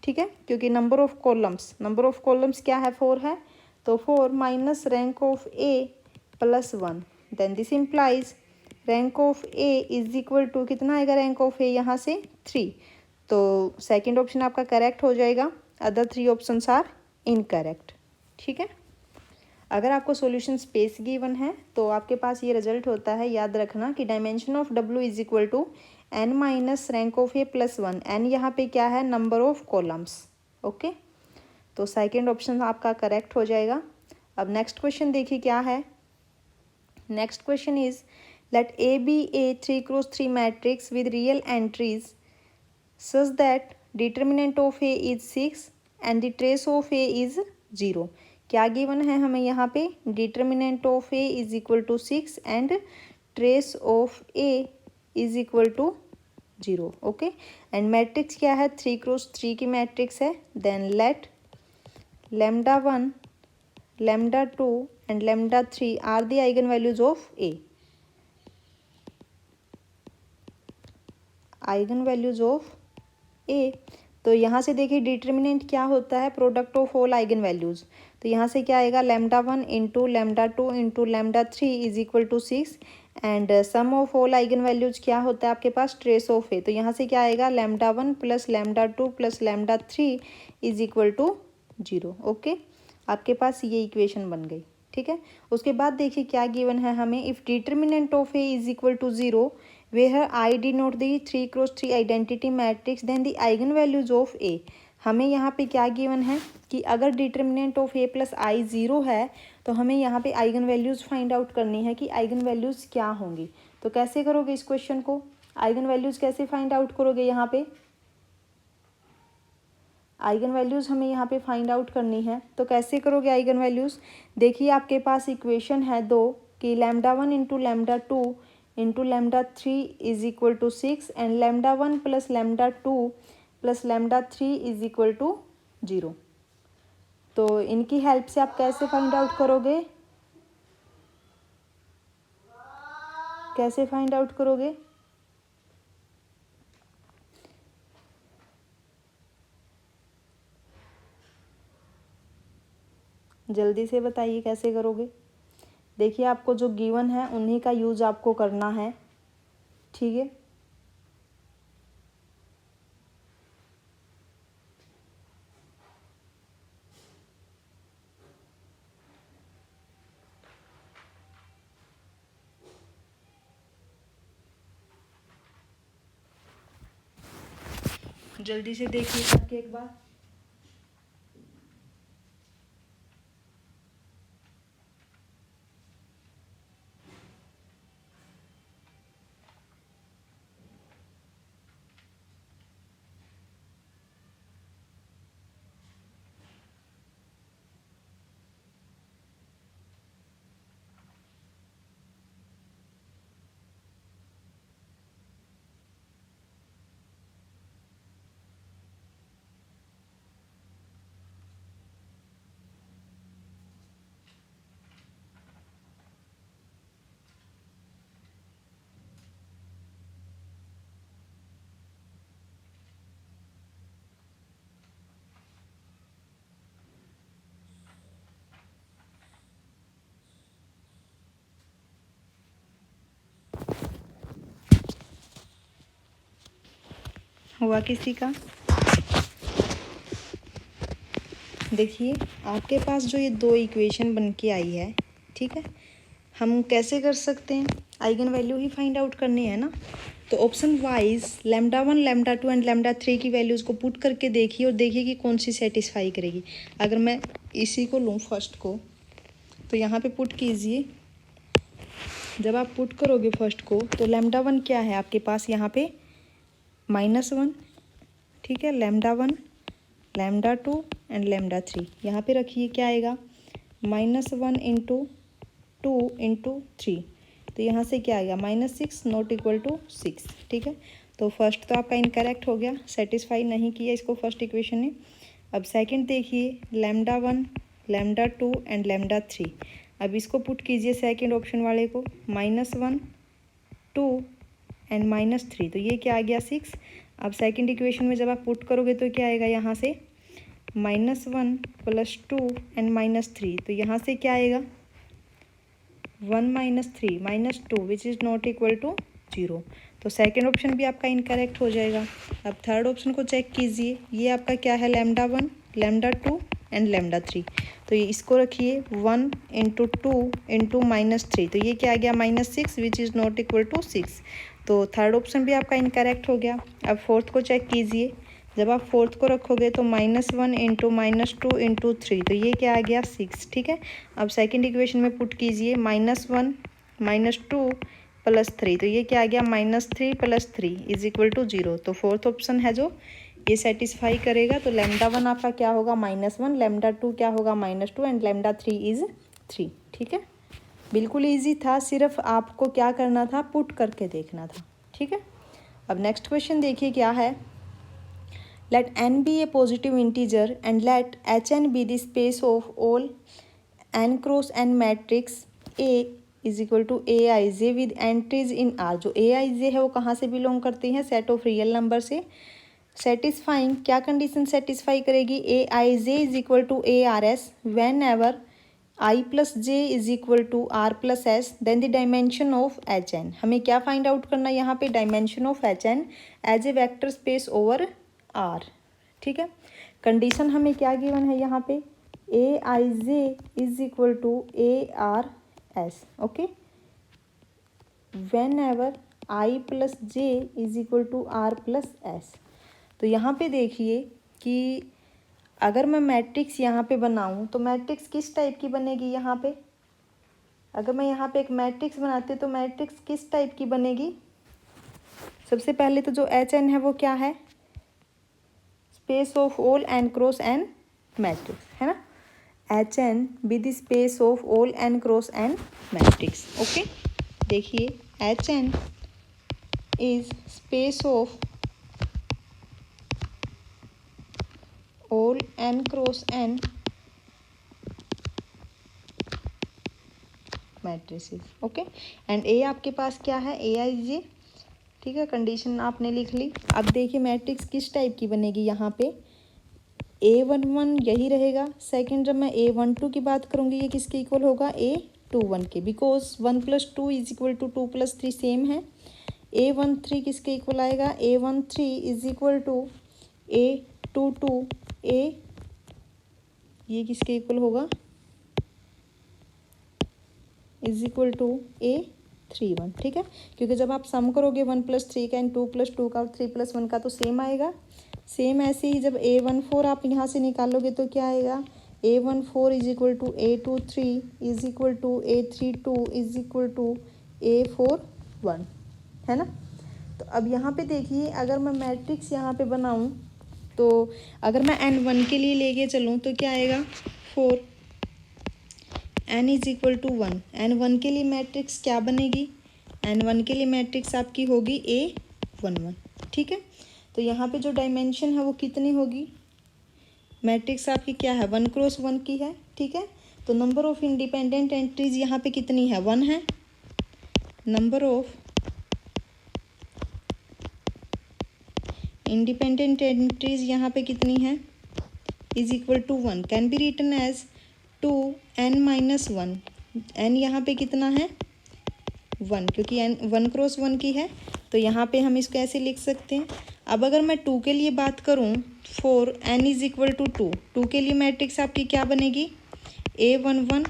ठीक है, क्योंकि नंबर ऑफ कॉलम्स क्या है, 4 है, तो 4 minus rank of A plus 1, then this implies rank of A is equal to कितना आएगा, रैंक ऑफ ए यहाँ से 3, तो सेकंड ऑप्शन आपका करेक्ट हो जाएगा, अदर 3 ऑप्शंस आर इनकरेक्ट, ठीक है। अगर आपको सॉल्यूशन स्पेस गिवन है तो आपके पास ये रिजल्ट होता है, याद रखना कि dimension of W is equal to n minus rank of A plus 1, n यहाँ पे क्या है, नंबर ऑफ कॉलम्स, ओके, तो सेकंड ऑप्शन आपका करेक्ट हो जाएगा। अब नेक्स्ट क्वेश्चन देखिए क्या है। Next question is let A B a 3x3 matrix with real entries such that determinant of A is 6 and the trace of A is 0। क्या given है हमें यहाँ पे, determinant of A is equal to 6 and trace of A is equal to 0, okay. And matrix क्या है, 3x3 की matrix है। Then let λ1 λ2 and λ3 are the eigen values of A, eigen values of A. तो यहाँ से देखिए determinant क्या होता है, product of all eigen values, तो यहाँ से क्या आएगा, λ1 into λ2 into λ3 is equal to 6 and sum of all eigen values क्या होता है आपके पास, ट्रेस ऑफ ए, तो यहाँ से क्या आएगा, λ1 plus λ2 plus λ3 is equal to 0, okay. आपके पास ये इक्वेशन बन गई, ठीक है। उसके बाद देखिए क्या गिवन है हमें, if determinant of A is equal to 0 where I denote the 3x3 identity matrix then the eigen values of A। हमें यहाँ पे क्या गिवन है कि अगर determinant of A plus I 0 है तो हमें यहाँ पे आइगन वैल्यूज़ फाइंड आउट करनी है कि आइगन वैल्यूज़ क्या होंगी। तो कैसे करोगे इस क्वेश्चन को, आइगन वैल्यूज़ कैसे फाइंड आउट करोगे, यहाँ पे आइगन वैल्यूज़ हमें यहाँ पे फाइंड आउट करनी है, तो कैसे करोगे आइगन वैल्यूज़। देखिए आपके पास इक्वेशन है 2 कि λ1 into λ2 into λ3 is equal to 6 and λ1 plus λ2 plus λ3 is equal to 0। तो इनकी हेल्प से आप कैसे फाइंड आउट करोगे, कैसे फाइंड आउट करोगे, जल्दी से बताइए कैसे करोगे। देखिए आपको जो गिवन है उन्हीं का यूज आपको करना है, ठीक है। जल्दी से देखिए करके एक बार। हुआ किसी का, देखिए आपके पास जो ये 2 इक्वेशन बन के आई है, ठीक है, हम कैसे कर सकते हैं, आइगन वैल्यू ही फाइंड आउट करनी है ना। तो ऑप्शन वाइज λ1, λ2 एंड λ3 की वैल्यूज़ को पुट करके देखिए और देखिए कि कौन सी सेटिस्फाई करेगी। अगर मैं इसी को लूँ फर्स्ट को, तो यहाँ पे पुट कीजिए। जब आप पुट करोगे फर्स्ट को तो λ1 क्या है आपके पास यहाँ पे -1, ठीक है, λ1, λ2 एंड λ3 यहाँ पे रखिए। क्या आएगा -1 इंटू 2 इंटू 3, तो यहाँ से क्या आएगा -6 नॉट इक्वल टू 6, ठीक है। तो फर्स्ट तो आपका इनकरेक्ट हो गया, सेटिस्फाई नहीं किया इसको फर्स्ट इक्वेशन ने। अब सेकंड देखिए λ1, λ2 एंड λ3। अब इसको पुट कीजिए सेकंड ऑप्शन वाले को, -1, 2 एंड -3, तो ये क्या आ गया 6। अब सेकंड इक्वेशन में जब आप पुट करोगे तो क्या आएगा यहाँ से -1 + 2 एंड -3, तो यहाँ से क्या आएगा 1 - 3 - 2 which is not equal to 0। तो सेकंड ऑप्शन भी आपका इनकरेक्ट हो जाएगा। अब थर्ड ऑप्शन को चेक कीजिए, ये आपका क्या है λ1, λ2 एंड λ3। तो ये इसको रखिए 1 इंटू 2 इंटू -3, तो ये क्या आ गया -6 which is not equal to 6। तो थर्ड ऑप्शन भी आपका इनकरेक्ट हो गया। अब फोर्थ को चेक कीजिए, जब आप फोर्थ को रखोगे तो -1 इंटू -2 इंटू 3, तो ये क्या आ गया 6, ठीक है। अब सेकंड इक्वेशन में पुट कीजिए -1 -2 + 3, तो ये क्या आ गया -3 + 3 इज इक्वल टू 0। तो फोर्थ ऑप्शन है जो ये सेटिस्फाई करेगा। तो λ1 आपका क्या होगा -1, λ2 क्या होगा -2 एंड λ3 इज़ 3, ठीक है। बिल्कुल ईजी था, सिर्फ आपको क्या करना था पुट करके देखना था, ठीक है। अब नेक्स्ट क्वेश्चन देखिए क्या है। Let n be a positive integer and let Hn be the space of all n cross n matrix A is equal to Aij with entries in R। जो Aij है वो कहाँ से बिलोंग करते हैं, सेट ऑफ रियल नंबर से। Satisfying क्या condition satisfy करेगी, Aij is equal to ARS whenever I + j is equal to R + S then the dimension of Hn। हमें क्या फाइंड आउट करना है यहाँ पे, डायमेंशन of Hn as a vector space over R, ठीक है। कंडीशन हमें क्या गिवन है यहाँ पे, Aij is equal to ARS, okay, whenever I + j is equal to R + S। तो यहाँ पे देखिए कि अगर मैं मैट्रिक्स यहाँ पे बनाऊँ तो मैट्रिक्स किस टाइप की बनेगी यहाँ पे। अगर मैं यहाँ पे एक मैट्रिक्स बनाती हूँ तो मैट्रिक्स किस टाइप की बनेगी। सबसे पहले तो जो Hn है वो क्या है, space of all n cross n matrix, है ना। Hn be the space of all n cross n matrix, okay. देखिए Hn is space of all n cross n matrices, okay. And A आपके पास क्या है Aij, ठीक है। Condition आपने लिख ली। अब देखिए मैट्रिक्स किस टाइप की बनेगी यहाँ पे, A11 यही रहेगा। सेकंड जब मैं A12 की बात करूँगी ये किसके इक्वल होगा, A21 के, because 1 + 2 is equal to 2 + 3 same है। A13 किसके इक्वल आएगा, A13 is equal to A22 A, ये किसके इक्वल होगा, इज इक्वल टू A31, ठीक है। क्योंकि जब आप सम करोगे 1 + 3 का एंड 2 + 2 का और 3 + 1 का तो सेम आएगा। सेम ऐसे ही जब A14 आप यहाँ से निकालोगे तो क्या आएगा, A14 is equal to A23 is equal to A32 is equal to A41, है ना। तो अब यहाँ पे देखिए अगर मैं मैट्रिक्स यहाँ पे बनाऊँ तो अगर मैं n1 के लिए लेके चलूँ तो क्या आएगा 4, n is equal to 1। n1 के लिए मैट्रिक्स क्या बनेगी, n1 के लिए मैट्रिक्स आपकी होगी A11, ठीक है। तो यहाँ पे जो डायमेंशन है वो कितनी होगी, मैट्रिक्स आपकी क्या है 1 क्रॉस 1 की है, ठीक है। तो नंबर ऑफ इंडिपेंडेंट एंट्रीज यहाँ पे कितनी है 1 है। नंबर ऑफ इंडिपेंडेंट एंट्रीज यहाँ पे कितनी है, is equal to 1, can be written as 2n - 1। n यहाँ पे कितना है 1, क्योंकि n 1 क्रॉस 1 की है, तो यहाँ पे हम इसको ऐसे लिख सकते हैं। अब अगर मैं 2 के लिए बात करूँ 4 n इज इक्वल टू 2, 2 के लिए मैट्रिक्स आपकी क्या बनेगी A11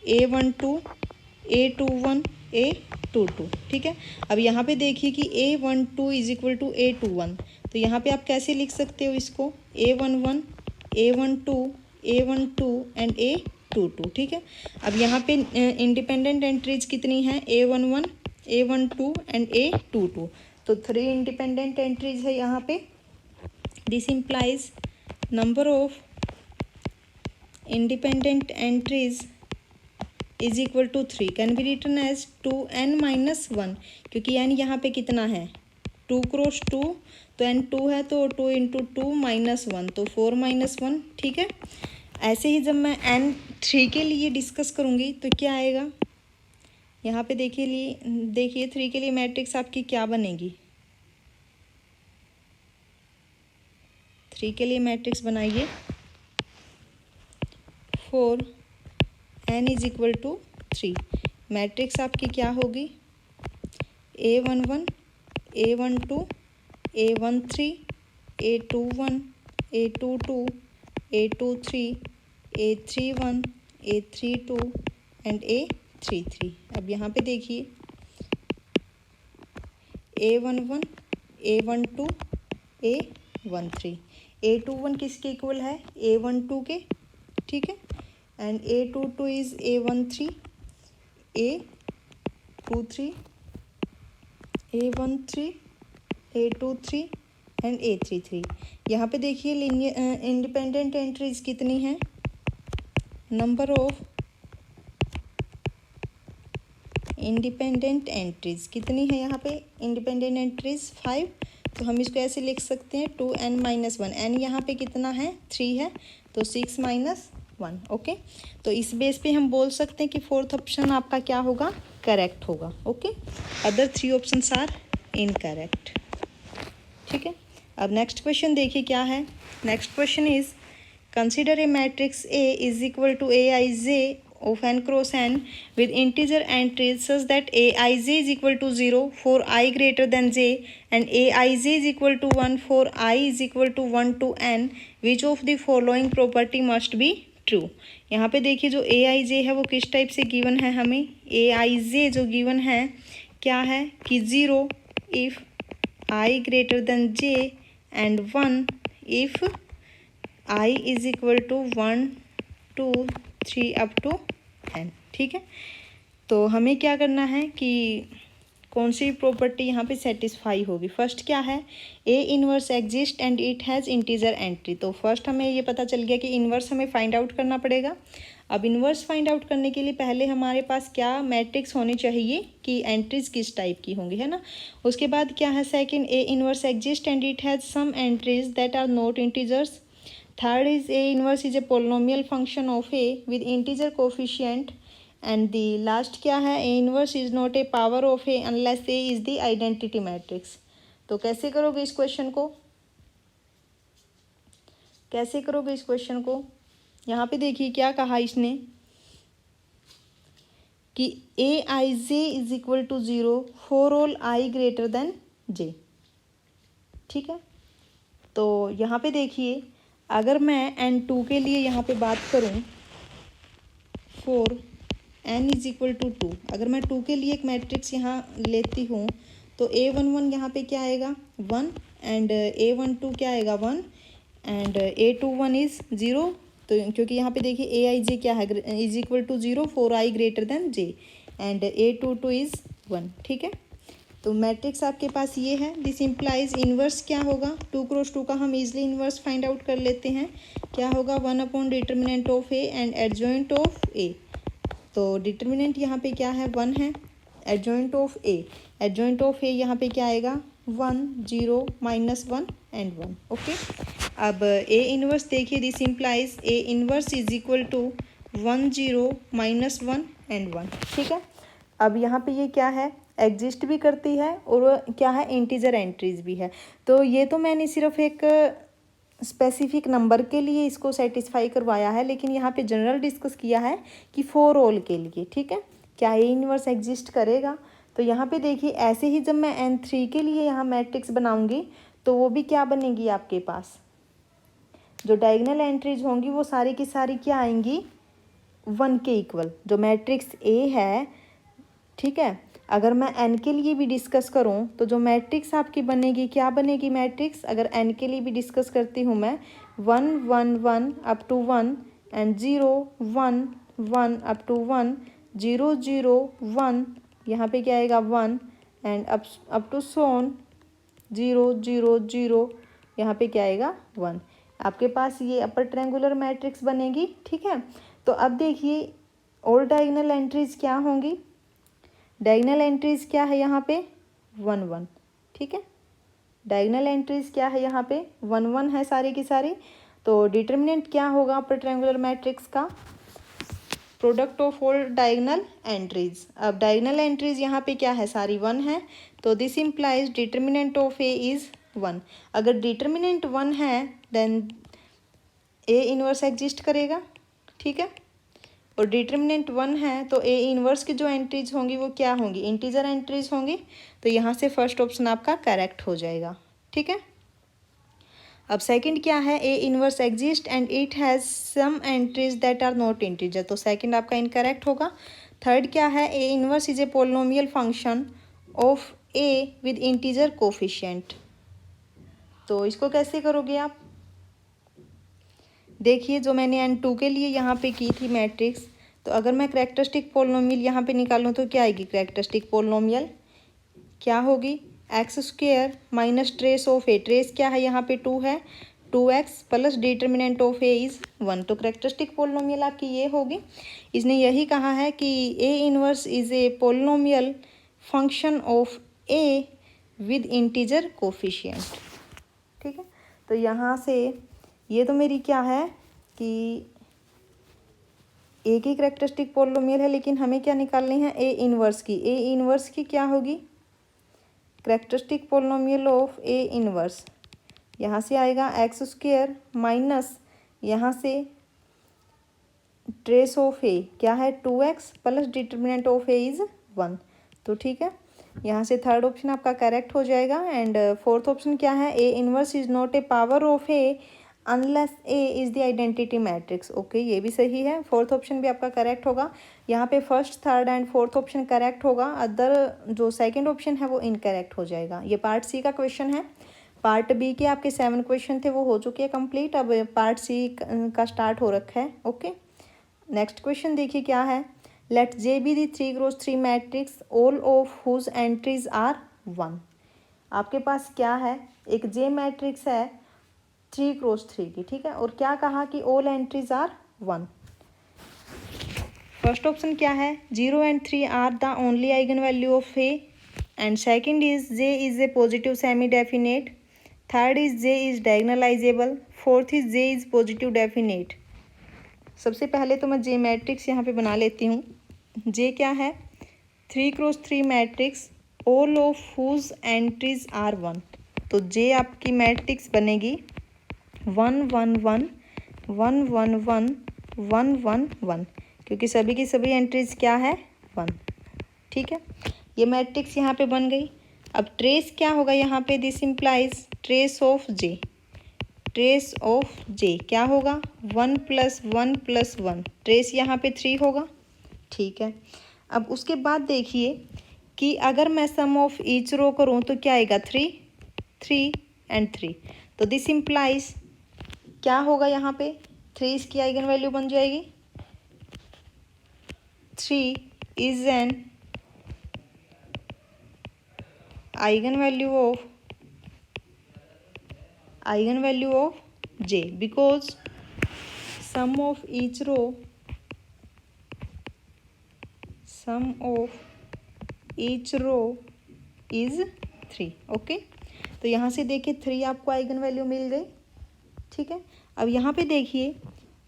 A12 A21 A A22, ठीक है। अब यहाँ पे देखिए कि A12 is equal to A21, तो यहाँ पे आप कैसे लिख सकते हो इसको, A11, A12, A12 and A22, ठीक है। अब यहाँ पे इंडिपेंडेंट एंट्रीज कितनी हैं, A11, A12 एंड A22, तो 3 इंडिपेंडेंट एंट्रीज है यहाँ पे। This implies number of independent entries is equal to 3 can be written as 2n-1, क्योंकि n यहाँ पे कितना है 2 क्रॉस 2, तो n 2 है तो 2 इंटू 2 -1, तो 4 -1, ठीक है। ऐसे ही जब मैं n 3 के लिए डिस्कस करूँगी तो क्या आएगा, यहाँ पे देखिए 3 के लिए मैट्रिक्स आपकी क्या बनेगी, 3 के लिए मैट्रिक्स बनाइए 4 n is equal to 3, matrix आपकी क्या होगी, A11, A12, A13, A21, A22, A23, A31, A32 and A33। अब यहाँ पे देखिए A11, A12, A13, A21 किसके इक्वल है, A12 के, ठीक है, and A22 is A13, A23, A13, A23 and A33। यहाँ पे देखिए इंडिपेंडेंट एंट्रीज कितनी हैं, नंबर ऑफ इंडिपेंडेंट एंट्रीज कितनी है, यहाँ पे इंडिपेंडेंट एंट्रीज 5, तो हम इसको ऐसे लिख सकते हैं 2n-1, n यहाँ पे कितना है 3 है, तो 6 - 1, ओके। तो इस बेस पे हम बोल सकते हैं कि फोर्थ ऑप्शन आपका क्या होगा, करेक्ट होगा, okay. Other 3 options are incorrect, ठीक है। अब नेक्स्ट क्वेश्चन देखिए क्या है, next question is consider a matrix A is equal to Aij of n cross n with integer entries such that Aij is equal to 0 for I greater than j and Aij is equal to 1 for I is equal to 1 to n, which of the following property must be true। यहाँ पे देखिए जो Aij है वो किस type से given है, हमें Aij जो गिवन है क्या है कि 0 if I greater than j and 1 if I is equal to 1 2 3 up to n, ठीक है। तो हमें क्या करना है कि कौन सी प्रॉपर्टी यहाँ पे सेटिस्फाई होगी। फर्स्ट क्या है, A inverse exist and it has integer entry, तो फर्स्ट हमें ये पता चल गया कि इनवर्स हमें फाइंड आउट करना पड़ेगा। अब इनवर्स फाइंड आउट करने के लिए पहले हमारे पास क्या मैट्रिक्स होनी चाहिए कि एंट्रीज किस टाइप की होंगी, है ना। उसके बाद क्या है second, A inverse exist and it has some entries that are not integers. Third is A inverse is a polynomial function of A with integer coefficient, and the last क्या है, A inverse is not a power of A unless A is the identity matrix। तो कैसे करोगे इस question को, कैसे करोगे इस क्वेश्चन को, यहाँ पे देखिए क्या कहा इसने कि Aij is equal to 0 for all I greater than j, ठीक है। तो यहाँ पे देखिए अगर मैं n2 के लिए यहाँ पे बात करूँ for n is equal to 2, अगर मैं 2 के लिए एक मैट्रिक्स यहाँ लेती हूँ तो A11 यहाँ पे क्या आएगा 1 एंड A12 क्या आएगा 1 एंड A21 इज़ 0, तो क्योंकि यहाँ पे देखिए Aij क्या है is equal to 0 for I greater than j and A22 is 1, ठीक है। तो मैट्रिक्स आपके पास ये है। दिस इम्प्लाइज इन्वर्स क्या होगा, 2 क्रॉस 2 का हम इजीली इन्वर्स फाइंड आउट कर लेते हैं, क्या होगा 1 upon determinant of A and adjoint of A. तो डिटर्मिनेंट यहाँ पे क्या है 1 है, adjoint of A, adjoint of A यहाँ पे क्या आएगा 1 0 -1 एंड 1, ओके। अब ए इन्वर्स देखिए, this implies A inverse is equal to 1 0 -1 and 1, ठीक है। अब यहाँ पे ये क्या है एग्जिस्ट भी करती है और क्या है इंटीजर एंट्रीज भी है। तो ये तो मैंने सिर्फ एक स्पेसिफिक नंबर के लिए इसको सेटिस्फाई करवाया है, लेकिन यहाँ पे जनरल डिस्कस किया है कि फॉर ऑल के लिए, ठीक है। क्या ए इनवर्स एग्जिस्ट करेगा, तो यहाँ पे देखिए ऐसे ही जब मैं n3 के लिए यहाँ मैट्रिक्स बनाऊंगी तो वो भी क्या बनेगी आपके पास, जो डायगोनल एंट्रीज होंगी वो सारी की सारी क्या आएंगी 1 के इक्वल, जो मैट्रिक्स ए है, ठीक है। अगर मैं n के लिए भी डिस्कस करूं तो जो मैट्रिक्स आपकी बनेगी, क्या बनेगी मैट्रिक्स, अगर n के लिए भी डिस्कस करती हूं मैं 1 1 1 up to 1 and 0 1 1 up to 1 0 0 1, यहाँ पे क्या आएगा 1 एंड अप टू सोन 0 0 0, यहाँ पे क्या आएगा 1। आपके पास ये अपर ट्रायंगुलर मैट्रिक्स बनेगी। ठीक है, तो अब देखिए और डायगोनल एंट्रीज क्या होंगी। डायगोनल एंट्रीज क्या है यहाँ पे 1 1। ठीक है, डायगोनल एंट्रीज क्या है यहाँ पे 1 1 है सारी की सारी। तो डिटर्मिनेंट क्या होगा अपर ट्रायंगुलर मैट्रिक्स का, product of all diagonal entries. अब डायगोनल एंट्रीज यहाँ पे क्या है, सारी 1 है, तो this implies determinant of A is 1। अगर डिटर्मिनेंट 1 है देन ए इनवर्स एग्जिस्ट करेगा। ठीक है, और डिटर्मिनेंट 1 है तो ए इनवर्स की जो एंट्रीज होंगी वो क्या होंगी, इंटीजर एंट्रीज होंगी। तो यहाँ से फर्स्ट ऑप्शन आपका करेक्ट हो जाएगा। ठीक है, अब सेकंड क्या है, A inverse exist and it has some entries that are not integer, तो सेकंड आपका इनकरेक्ट होगा। थर्ड क्या है, A inverse is a polynomial function of A with integer coefficient. तो इसको कैसे करोगे आप, देखिए जो मैंने n2 के लिए यहाँ पे की थी मैट्रिक्स, तो अगर मैं करैक्टरिस्टिक पोलिनोमियल यहाँ पे निकालूँ तो क्या आएगी, करैक्टरिस्टिक पोलिनोमियल क्या होगी, x square minus trace of A, trace क्या है यहाँ पे 2 है, 2x plus determinant of A is 1। तो करैक्टरिस्टिक पोलिनोमियल आपकी ये होगी। इसने यही कहा है कि A inverse is a polynomial function of A with integer coefficient. ठीक है, तो यहाँ से ये तो मेरी क्या है कि ए की करैक्टरिस्टिक पोलिनोमियल है, लेकिन हमें क्या निकालनी है, ए इनवर्स की। ए इनवर्स की क्या होगी, characteristic polynomial of A inverse, यहाँ से आएगा एक्स स्क्वेयर माइनस यहाँ से ट्रेस ऑफ ए क्या है 2x plus determinant of A is 1। तो ठीक है, यहाँ से थर्ड ऑप्शन आपका करेक्ट हो जाएगा। एंड फोर्थ ऑप्शन क्या है, A inverse is not A power of A unless A is the identity matrix. Okay, ये भी सही है, फोर्थ ऑप्शन भी आपका करेक्ट होगा। यहाँ पे first third and fourth option correct होगा, अदर जो सेकंड ऑप्शन है वो इनकरेक्ट हो जाएगा। ये पार्ट सी का क्वेश्चन है। पार्ट बी के आपके 7 क्वेश्चन थे वो हो चुके हैं कंप्लीट, अब पार्ट सी का स्टार्ट हो रखा है। ओके, नेक्स्ट क्वेश्चन देखिए क्या है, let J be the 3x3 matrix all of whose entries are 1। आपके पास क्या है, एक जे मैट्रिक्स है 3x3 की। ठीक है, और क्या कहा कि all entries are 1। First option क्या है, 0 and 3 are the only eigen value of A, and second is J is a positive semi definite, third is J is diagonalizable, fourth is J is positive definite. सबसे पहले तो मैं जे matrix यहाँ पे बना लेती हूँ। जे क्या है, 3x3 matrix all of whose entries are 1। तो जे आपकी मैट्रिक्स बनेगी 1 1 1 1 1 1 1 1 1, क्योंकि सभी की सभी एंट्रीज क्या है 1। ठीक है, ये मैट्रिक्स यहाँ पे बन गई। अब ट्रेस क्या होगा यहाँ पे, this implies trace of J, trace of J क्या होगा 1 + 1 + 1, ट्रेस यहाँ पे 3 होगा। ठीक है, अब उसके बाद देखिए कि अगर मैं सम ऑफ ईच रो करूँ तो क्या आएगा 3 3 एंड 3। तो दिस इम्प्लाइज क्या होगा यहाँ पे, 3 इसकी आइगन वैल्यू बन जाएगी, 3 is an eigen value of J, because sum of each row is 3। Okay, तो यहाँ से देखिए 3 आपको आइगन वैल्यू मिल गई। ठीक है, अब यहाँ पे देखिए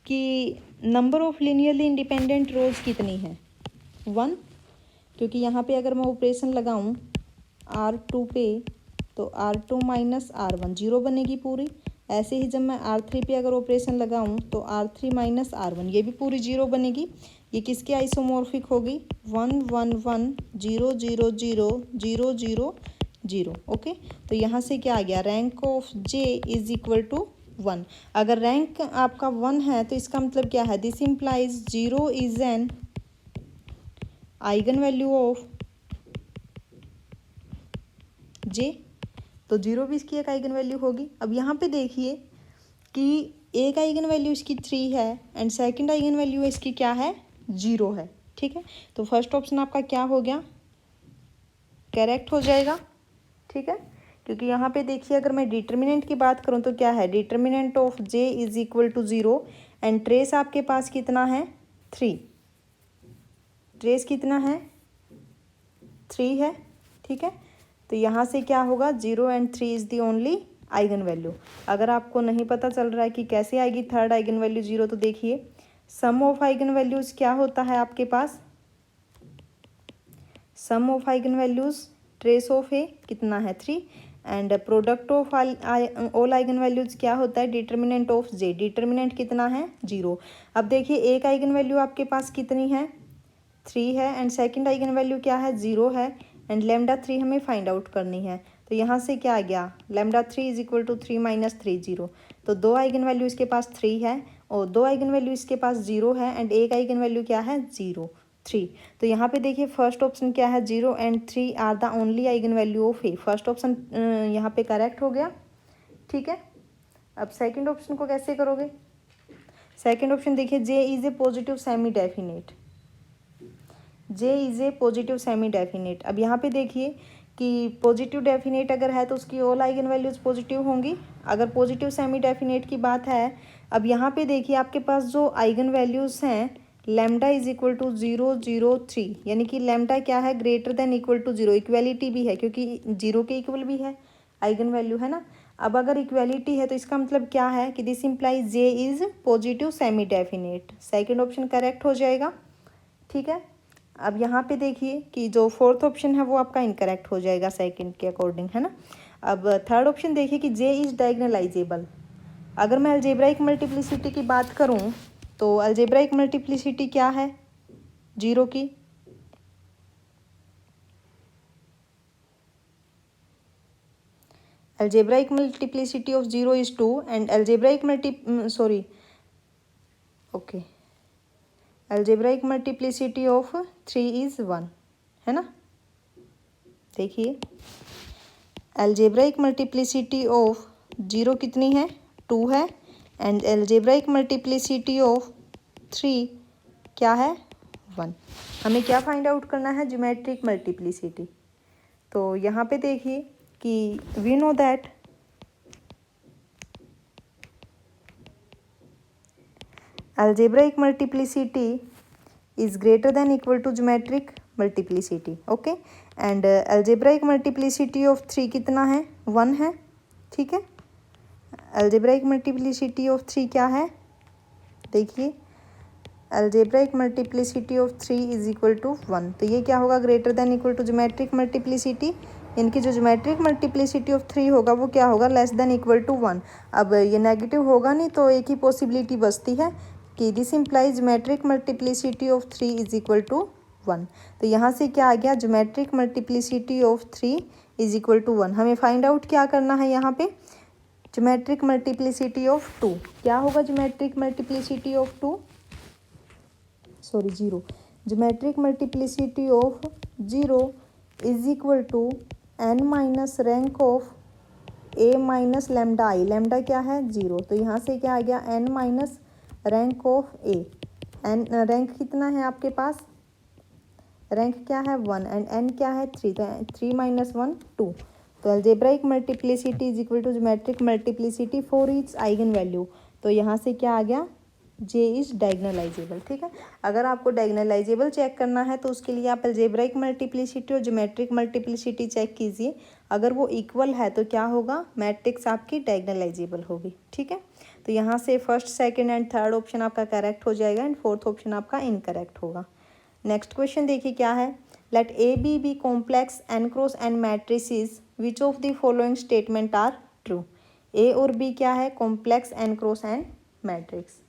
कि नंबर ऑफ लीनियरली इंडिपेंडेंट रोज कितनी है 1, क्योंकि यहाँ पे अगर मैं ऑपरेशन लगाऊँ R2 पे तो R2 - R1 0 बनेगी पूरी। ऐसे ही जब मैं R3 पे अगर ऑपरेशन लगाऊँ तो R3 - R1 ये भी पूरी 0 बनेगी। ये किसके आइसोमॉर्फिक होगी, 1 1 1 0 0 0 0 0 0। ओके, तो यहाँ से क्या आ गया, rank of J is equal to 1। अगर रैंक आपका 1 है तो इसका मतलब क्या है, this implies 0 is an eigen value of J, तो 0 भी इसकी एक आइगन वैल्यू होगी। अब यहाँ पे देखिए कि एक आइगन वैल्यू इसकी 3 है एंड सेकंड आइगन वैल्यू इसकी क्या है, 0 है। ठीक है, तो फर्स्ट ऑप्शन आपका क्या हो गया, करेक्ट हो जाएगा। ठीक है, क्योंकि यहाँ पे देखिए अगर मैं डिटर्मिनेंट की बात करूँ तो क्या है, determinant of J is equal to 0 and trace आपके पास कितना है, 3। ट्रेस कितना है, 3 है। ठीक है, तो यहाँ से क्या होगा, 0 and 3 is the only eigen value. अगर आपको नहीं पता चल रहा है कि कैसे आएगी थर्ड आइगन वैल्यू 0, तो देखिए सम ऑफ आइगन वैल्यूज क्या होता है आपके पास, sum of eigenvalues trace of A कितना है, 3 and product of all eigen values क्या होता है, डिटर्मिनेंट ऑफ जे, डिटर्मिनेंट कितना है, 0। अब देखिए एक आइगन वैल्यू आपके पास कितनी है, 3 है एंड सेकंड आइगन वैल्यू क्या है, 0 है एंड लेमडा 3 हमें फाइंड आउट करनी है। तो यहाँ से क्या आ गया, lambda 3 is equal to 3 minus 3 0। तो दो आइगन वैल्यू इसके पास 3 है और दो आइगन वैल्यू इसके पास 0 है एंड एक आइगन वैल्यू क्या है, 0 3। तो यहाँ पे देखिए फर्स्ट ऑप्शन क्या है, 0 and 3 are the only eigen value of A. First option यहाँ पे करेक्ट हो गया। ठीक है, अब सेकंड ऑप्शन को कैसे करोगे, सेकंड ऑप्शन देखिए, J is a positive semi definite, J is a positive semi definite. अब यहाँ पे देखिए कि पॉजिटिव डेफिनेट अगर है तो उसकी ऑल आइगन वैल्यूज पॉजिटिव होंगी। अगर पॉजिटिव सेमी डेफिनेट की बात है, अब यहाँ पे देखिए आपके पास जो आइगन वैल्यूज हैं, लैम्डा इज इक्वल टू 0 0 3, यानी कि लैम्डा क्या है, greater than equal to 0, equality भी है क्योंकि 0 के इक्वल भी है आइगन वैल्यू, है ना। अब अगर इक्वेलिटी है तो इसका मतलब क्या है कि this implies J is positive semi definite. Second option correct हो जाएगा। ठीक है, अब यहाँ पे देखिए कि जो फोर्थ ऑप्शन है वो आपका इनकरेक्ट हो जाएगा सेकंड के अकॉर्डिंग, है ना। अब थर्ड ऑप्शन देखिए कि जे इज डायगोनलाइजेबल। अगर मैं अलजेब्राइक मल्टीप्लिसिटी की बात करूँ तो अलजेब्राइक मल्टीप्लिसिटी क्या है 0 की, algebraic multiplicity of 0 is 2 and algebraic algebraic multiplicity of 3 is 1, है ना। देखिए अलजेब्राइक मल्टीप्लिसिटी ऑफ 0 कितनी है, 2 है एंड अलजेब्राइक मल्टीप्लिसिटी ऑफ 3 क्या है, 1। हमें क्या फाइंड आउट करना है, ज्योमेट्रिक मल्टीप्लिसिटी। तो यहाँ पे देखिए कि we know that algebraic multiplicity is greater than equal to geometric multiplicity, okay, and algebraic multiplicity of 3 कितना है, 1 है। ठीक है, algebraic multiplicity of 3 क्या है, देखिए algebraic multiplicity of 3 is equal to 1, तो ये क्या होगा, greater than equal to geometric multiplicity, इनकी जो ज्योमेट्रिक मल्टीप्लिसिटी ऑफ 3 होगा वो क्या होगा, लेस देन इक्वल टू 1। अब ये नेगेटिव होगा नहीं तो एक ही पॉसिबिलिटी बचती है कि this implies geometric multiplicity of 3 is equal to 1। तो यहाँ से क्या आ गया, geometric multiplicity of 3 is equal to 1। हमें फाइंड आउट क्या करना है यहाँ पे, ज्योमेट्रिक मल्टीप्लिसिटी ऑफ 2 क्या होगा, geometric multiplicity of 2 0, geometric multiplicity of 0 is equal to n minus rank of a minus lambda I. Lambda क्या है, 0, तो यहाँ से क्या आ गया, n minus rank of a। n rank कितना है आपके पास, रैंक क्या है 1 एंड n क्या है 3, तो 3 माइनस 1 2। तो algebraic multiplicity is equal to geometric multiplicity for each eigenvalue. तो यहाँ से क्या आ गया, जे इज डायगोनलाइजेबल। ठीक है, अगर आपको डायगोनलाइजेबल चेक करना है तो उसके लिए आप अलजेब्राइक मल्टीप्लिसिटी और ज्योमेट्रिक मल्टीप्लिसिटी चेक कीजिए। अगर वो इक्वल है तो क्या होगा, मैट्रिक्स आपकी डायगोनलाइजेबल होगी। ठीक है, तो यहाँ से first second and third option आपका करेक्ट हो जाएगा एंड फोर्थ ऑप्शन आपका इनकरेक्ट होगा। नेक्स्ट क्वेश्चन देखिए क्या है, let A B complex N cross N matrices which of the following statement are true. A और बी क्या है, complex N cross N matrix.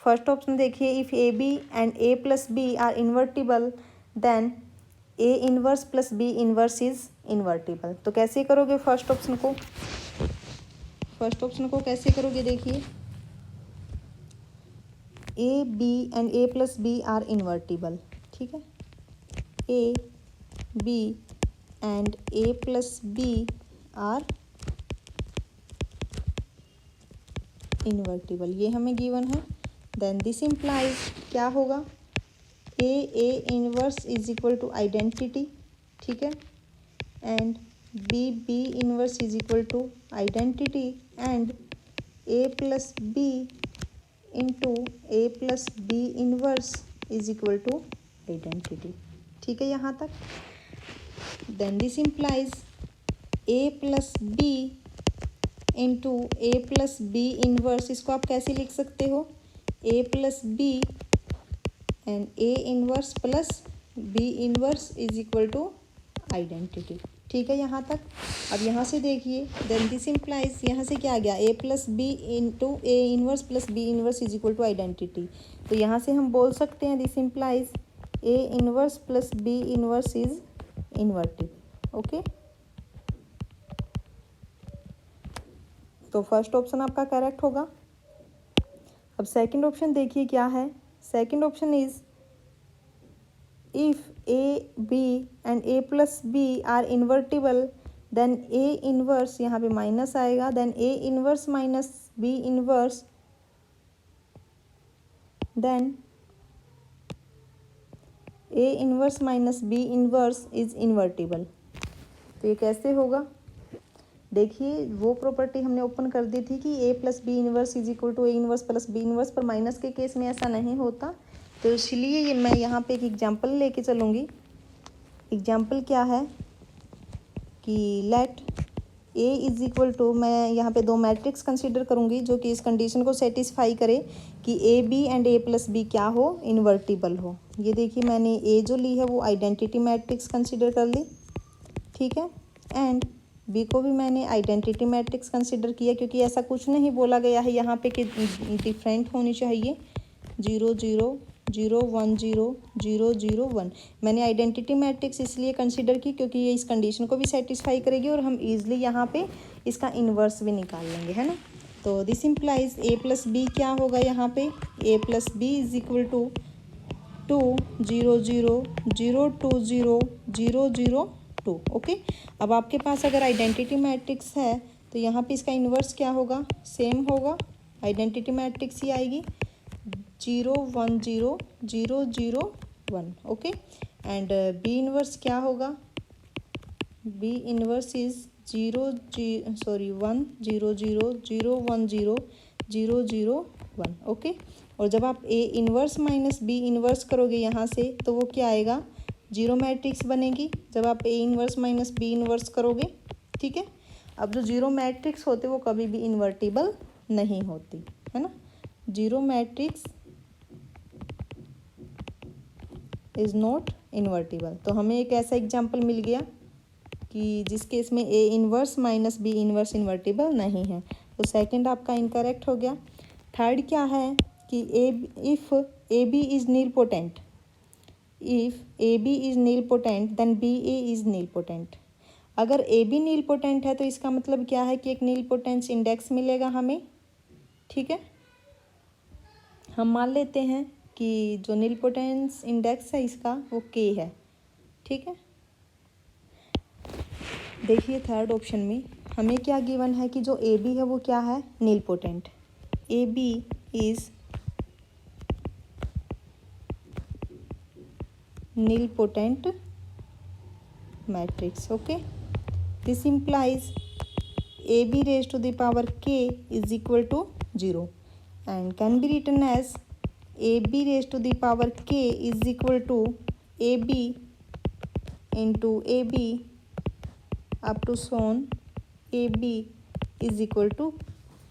First option देखिए, if A B and A plus B are invertible then A inverse plus B inverse is invertible. तो कैसे करोगे first option को, कैसे करोगे, देखिए A B and A plus B are invertible. ठीक है, A B and A plus B are invertible, ये हमें गिवन है। देन दिस इम्प्लाइज क्या होगा, A inverse is equal to identity, ठीक है, and B inverse is equal to identity, and A plus B into A plus B inverse is equal to identity, ठीक है यहाँ तक। Then this implies A plus B into A plus B inverse, इसको आप कैसे लिख सकते हो, A plus B and A inverse plus B inverse is equal to identity, ठीक है यहाँ तक। अब यहाँ से देखिए, देन दिस इम्प्लाइज यहाँ से क्या आ गया, A plus B into A inverse plus B inverse is equal to identity. तो यहाँ से हम बोल सकते हैं this implies A inverse plus B inverse is invertible, okay. तो फर्स्ट ऑप्शन आपका करेक्ट होगा। अब सेकंड ऑप्शन देखिए क्या है, second option is if A B and A plus B are invertible then A inverse, यहाँ पे माइनस आएगा, then A inverse minus B inverse, then A inverse minus B inverse is invertible. तो ये कैसे होगा, देखिए वो प्रॉपर्टी हमने ओपन कर दी थी कि A plus B inverse is equal to A inverse plus B inverse, पर माइनस के केस में ऐसा नहीं होता। तो इसलिए ये मैं यहाँ पे एक एग्जांपल लेके चलूँगी। एग्जांपल क्या है कि let A is equal to, मैं यहाँ पे दो मैट्रिक्स कंसीडर करूँगी जो कि इस कंडीशन को सेटिस्फाई करे कि A B and A plus B क्या हो, इन्वर्टिबल हो। ये देखिए मैंने ए जो ली है वो आइडेंटिटी मैट्रिक्स कंसीडर कर ली, ठीक है, एंड बी को भी मैंने आइडेंटिटी मैट्रिक्स कंसिडर किया, क्योंकि ऐसा कुछ नहीं बोला गया है यहाँ पे कि डिफरेंट होनी चाहिए, 0 0 0 1 0 0 0 1। मैंने आइडेंटिटी मैट्रिक्स इसलिए कंसिडर की क्योंकि ये इस कंडीशन को भी सेटिस्फाई करेगी और हम इजीली यहाँ पे इसका इन्वर्स भी निकाल लेंगे, है ना। तो this implies A plus B क्या होगा, यहाँ पे A plus B is equal to 2 0 0 0 2 0 0 0 2, okay. अब आपके पास अगर आइडेंटिटी मैट्रिक्स है तो यहाँ पे इसका इन्वर्स क्या होगा, सेम होगा, आइडेंटिटी मैट्रिक्स ही आएगी, 0 1 0 0 0 1, ओके। एंड बी इन्वर्स क्या होगा, बी इन्वर्स इज 1 0 0 0 1 0 0 0 1, ओके। और जब आप ए इन्वर्स माइनस बी इन्वर्स करोगे यहाँ से तो वो क्या आएगा, जीरो मैट्रिक्स बनेगी जब आप ए इन्वर्स माइनस बी इन्वर्स करोगे, ठीक है। अब जो जीरो मैट्रिक्स होते वो कभी भी इन्वर्टिबल नहीं होती, है ना। Zero matrix is not invertible. तो हमें एक ऐसा एग्जाम्पल मिल गया कि जिस केस में A inverse minus B inverse invertible नहीं है। तो सेकंड आपका इनकरेक्ट हो गया। थर्ड क्या है कि if A B is nilpotent, if A B is nilpotent then B A is nilpotent. अगर ए बी नील पोटेंट है तो इसका मतलब क्या है कि एक नील पोटेंस इंडेक्स मिलेगा हमें, ठीक है। हम मान लेते हैं कि जो नील पोटेंस इंडेक्स है इसका वो के है, ठीक है। देखिए थर्ड ऑप्शन में हमें क्या गिवन है कि जो ए बी है वो क्या है, nilpotent. A B is nilpotent matrix, okay. This implies A B raised to the power k is equal to 0 and can be written as A B raised to the power k is equal to A B into A B up to shown A B is equal to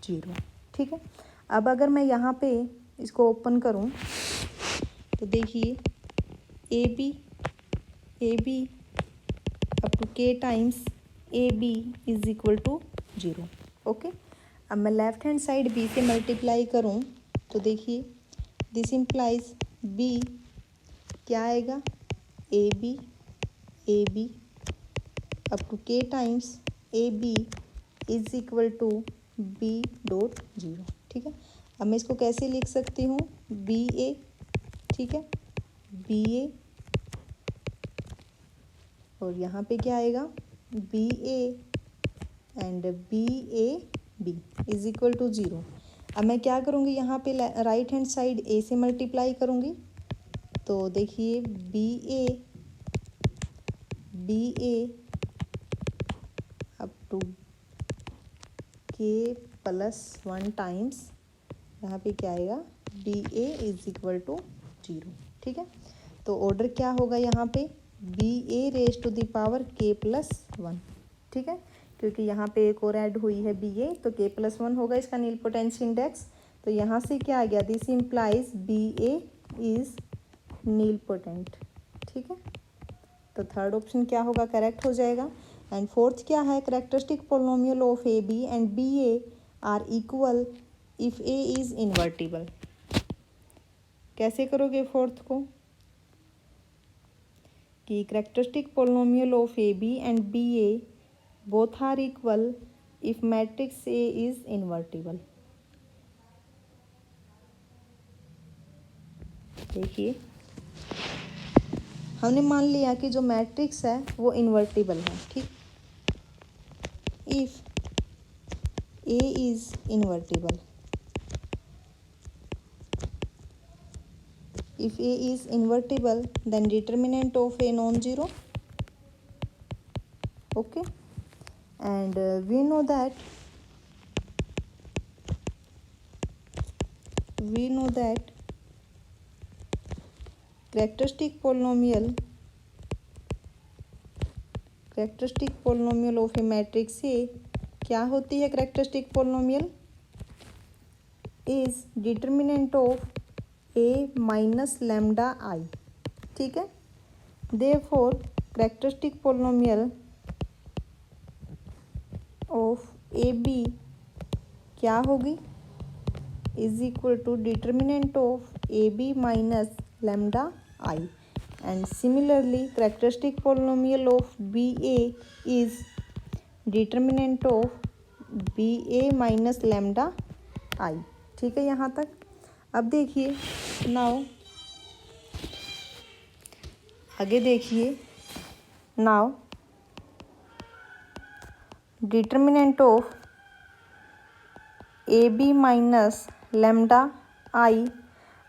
0, ठीक है। अब अगर मैं यहाँ पे इसको open करूँ तो देखिए A B up to k times A B is equal to 0, okay. अब मैं लेफ्ट हैंड साइड बी से मल्टीप्लाई करूँ तो देखिए दिस इम्प्लाइज बी क्या आएगा, A B up to k times A B is equal to B dot 0, ठीक है। अब मैं इसको कैसे लिख सकती हूँ, बी ए, ठीक है, बी ए और यहाँ पे क्या आएगा, B A and B A B is equal to 0। अब मैं क्या करूँगी, यहाँ पे राइट हैंड साइड ए से मल्टीप्लाई करूँगी। तो देखिए B A up to k plus 1 times यहाँ पे क्या आएगा, B A is equal to 0। ठीक है, तो ऑर्डर क्या होगा यहाँ पे, B A raise to the power k plus 1। ठीक है, क्योंकि यहाँ पे एक और ऐड हुई है बी ए, तो के प्लस 1 होगा इसका नीलपोटेंसी इंडेक्स। तो यहाँ से क्या आ गया, this implies B A is nilpotent. ठीक है, तो थर्ड ऑप्शन क्या होगा, करेक्ट हो जाएगा। एंड फोर्थ क्या है, characteristic polynomial of A B and B A are equal if A is invertible. कैसे करोगे फोर्थ को, कि characteristic polynomial of A B and B A both are equal if matrix A is invertible. देखिए हमने मान लिया कि जो मैट्रिक्स है वो इन्वर्टिबल है। ठीक, if A is invertible, if A is invertible then determinant of A non-zero. Okay, and we know that characteristic polynomial of a matrix A क्या होती है, characteristic polynomial is determinant of A minus lambda I। ठीक है, therefore characteristic polynomial of A B क्या होगी, is equal to determinant of A B minus lambda I. And similarly characteristic polynomial of B A is determinant of B A minus lambda I. ठीक है यहाँ तक। अब देखिए now आगे देखिए, now determinant of A B minus lambda I,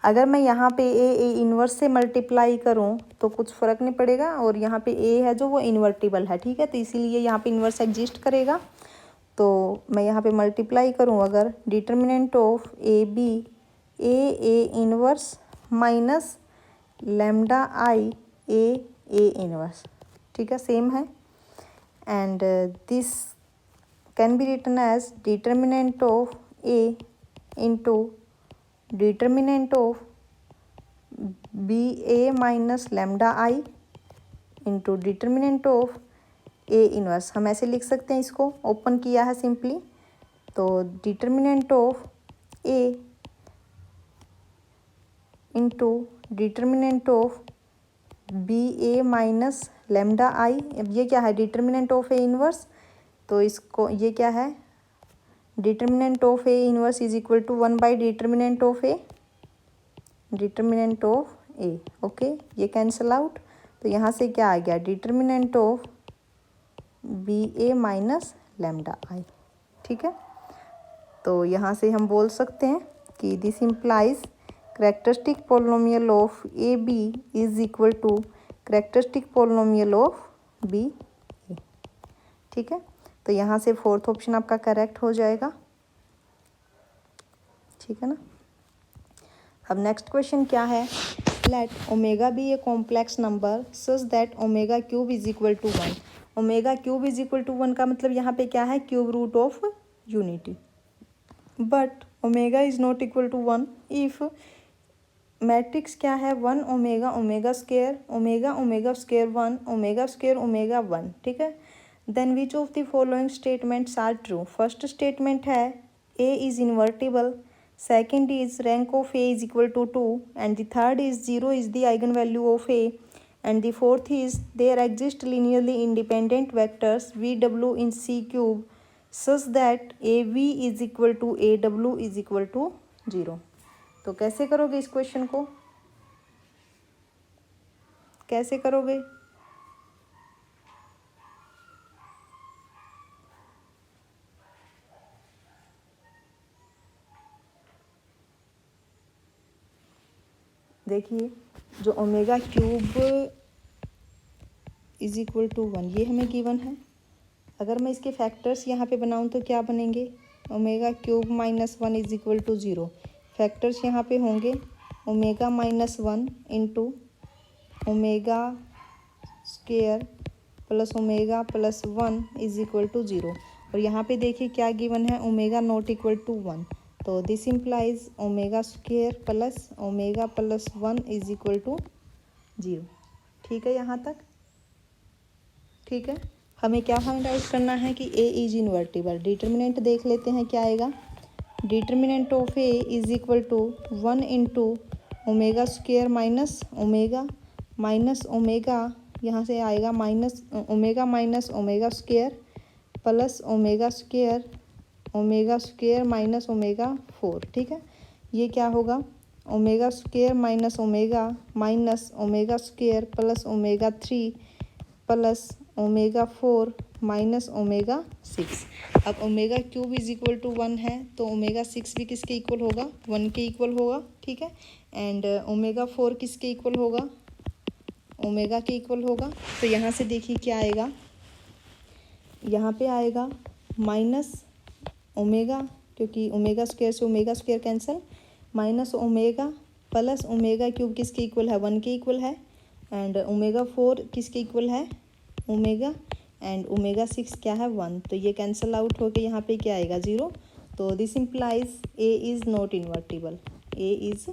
अगर मैं यहाँ पे ए इन्वर्स से मल्टीप्लाई करूँ तो कुछ फ़र्क नहीं पड़ेगा, और यहाँ पे ए है जो वो इन्वर्टिबल है। ठीक है, तो इसीलिए यहाँ पे इन्वर्स एग्जिस्ट करेगा। तो मैं यहाँ पे मल्टीप्लाई करूँ अगर, determinant of A B A inverse minus lambda I A inverse. ठीक है, सेम है। And this can be written as determinant of A into determinant of B A minus lambda I into determinant of A inverse. हम ऐसे लिख सकते हैं, इसको open किया है सिंपली। तो determinant of A into determinant of B A minus lambda I. अब ये क्या है, डिटर्मिनेंट ऑफ ए इनवर्स, तो इसको ये क्या है, determinant of A inverse is equal to 1 by determinant of A okay, ये कैंसिल आउट। तो यहाँ से क्या आ गया, determinant of B A minus lambda I. ठीक है, तो यहाँ से हम बोल सकते हैं कि this implies characteristic polynomial of A B is equal to characteristic polynomial of B A. ठीक है, तो यहाँ से फोर्थ ऑप्शन आपका करेक्ट हो जाएगा। ठीक है ना। अब नेक्स्ट क्वेश्चन क्या है, let omega be a complex number such that omega cube is equal to 1। Omega cube is equal to 1 का मतलब यहाँ पे क्या है, cube root of unity. But omega is not equal to 1 if matrix क्या है, 1 omega omega square 1 omega square omega 1। ठीक है, then which of the following statements are true. First statement है A is invertible, second is rank of A is equal to 2, and the third is 0 is the eigenvalue of A, and the fourth is there exist linearly independent vectors VW in C cube such that AV is equal to AW is equal to 0। तो कैसे करोगे इस question को, कैसे करोगे, देखिए जो omega cube is equal to 1 ये हमें गिवन है। अगर मैं इसके फैक्टर्स यहाँ पे बनाऊँ तो क्या बनेंगे, omega cube minus 1 is equal to 0। Factors यहाँ पे होंगे omega minus 1 into omega square plus omega plus 1 is equal to 0। और यहाँ पे देखिए क्या गिवन है, ओमेगा नॉट इक्वल टू 1। तो this implies omega square plus omega plus 1 is equal to 0। ठीक है यहाँ तक, ठीक है। हमें क्या फाइंड आउट करना है कि ए इज इन्वर्टिबल। डिटर्मिनेंट देख लेते हैं क्या आएगा। Determinant of A is equal to 1 into omega square minus omega यहाँ से आएगा minus omega square plus omega square minus omega 4। ठीक है, ये क्या होगा, omega square minus omega square plus omega 3 plus omega 4 minus omega 6। अब omega cube is equal to 1 है तो ओमेगा 6 भी किसके इक्वल होगा, 1 के इक्वल होगा। ठीक है, एंड ओमेगा 4 किसके इक्वल होगा, ओमेगा के इक्वल होगा। तो यहाँ से देखिए क्या आएगा, यहाँ पे आएगा माइनस ओमेगा, क्योंकि ओमेगा स्क्वायर से omega square cancel, minus omega plus omega cube किसके इक्वल है, 1 के इक्वल है। एंड ओमेगा 4 किसके इक्वल है, ओमेगा, एंड ओमेगा 6 क्या है, 1। तो ये कैंसिल आउट होके यहाँ पे क्या आएगा, 0। तो this implies A is not invertible, A is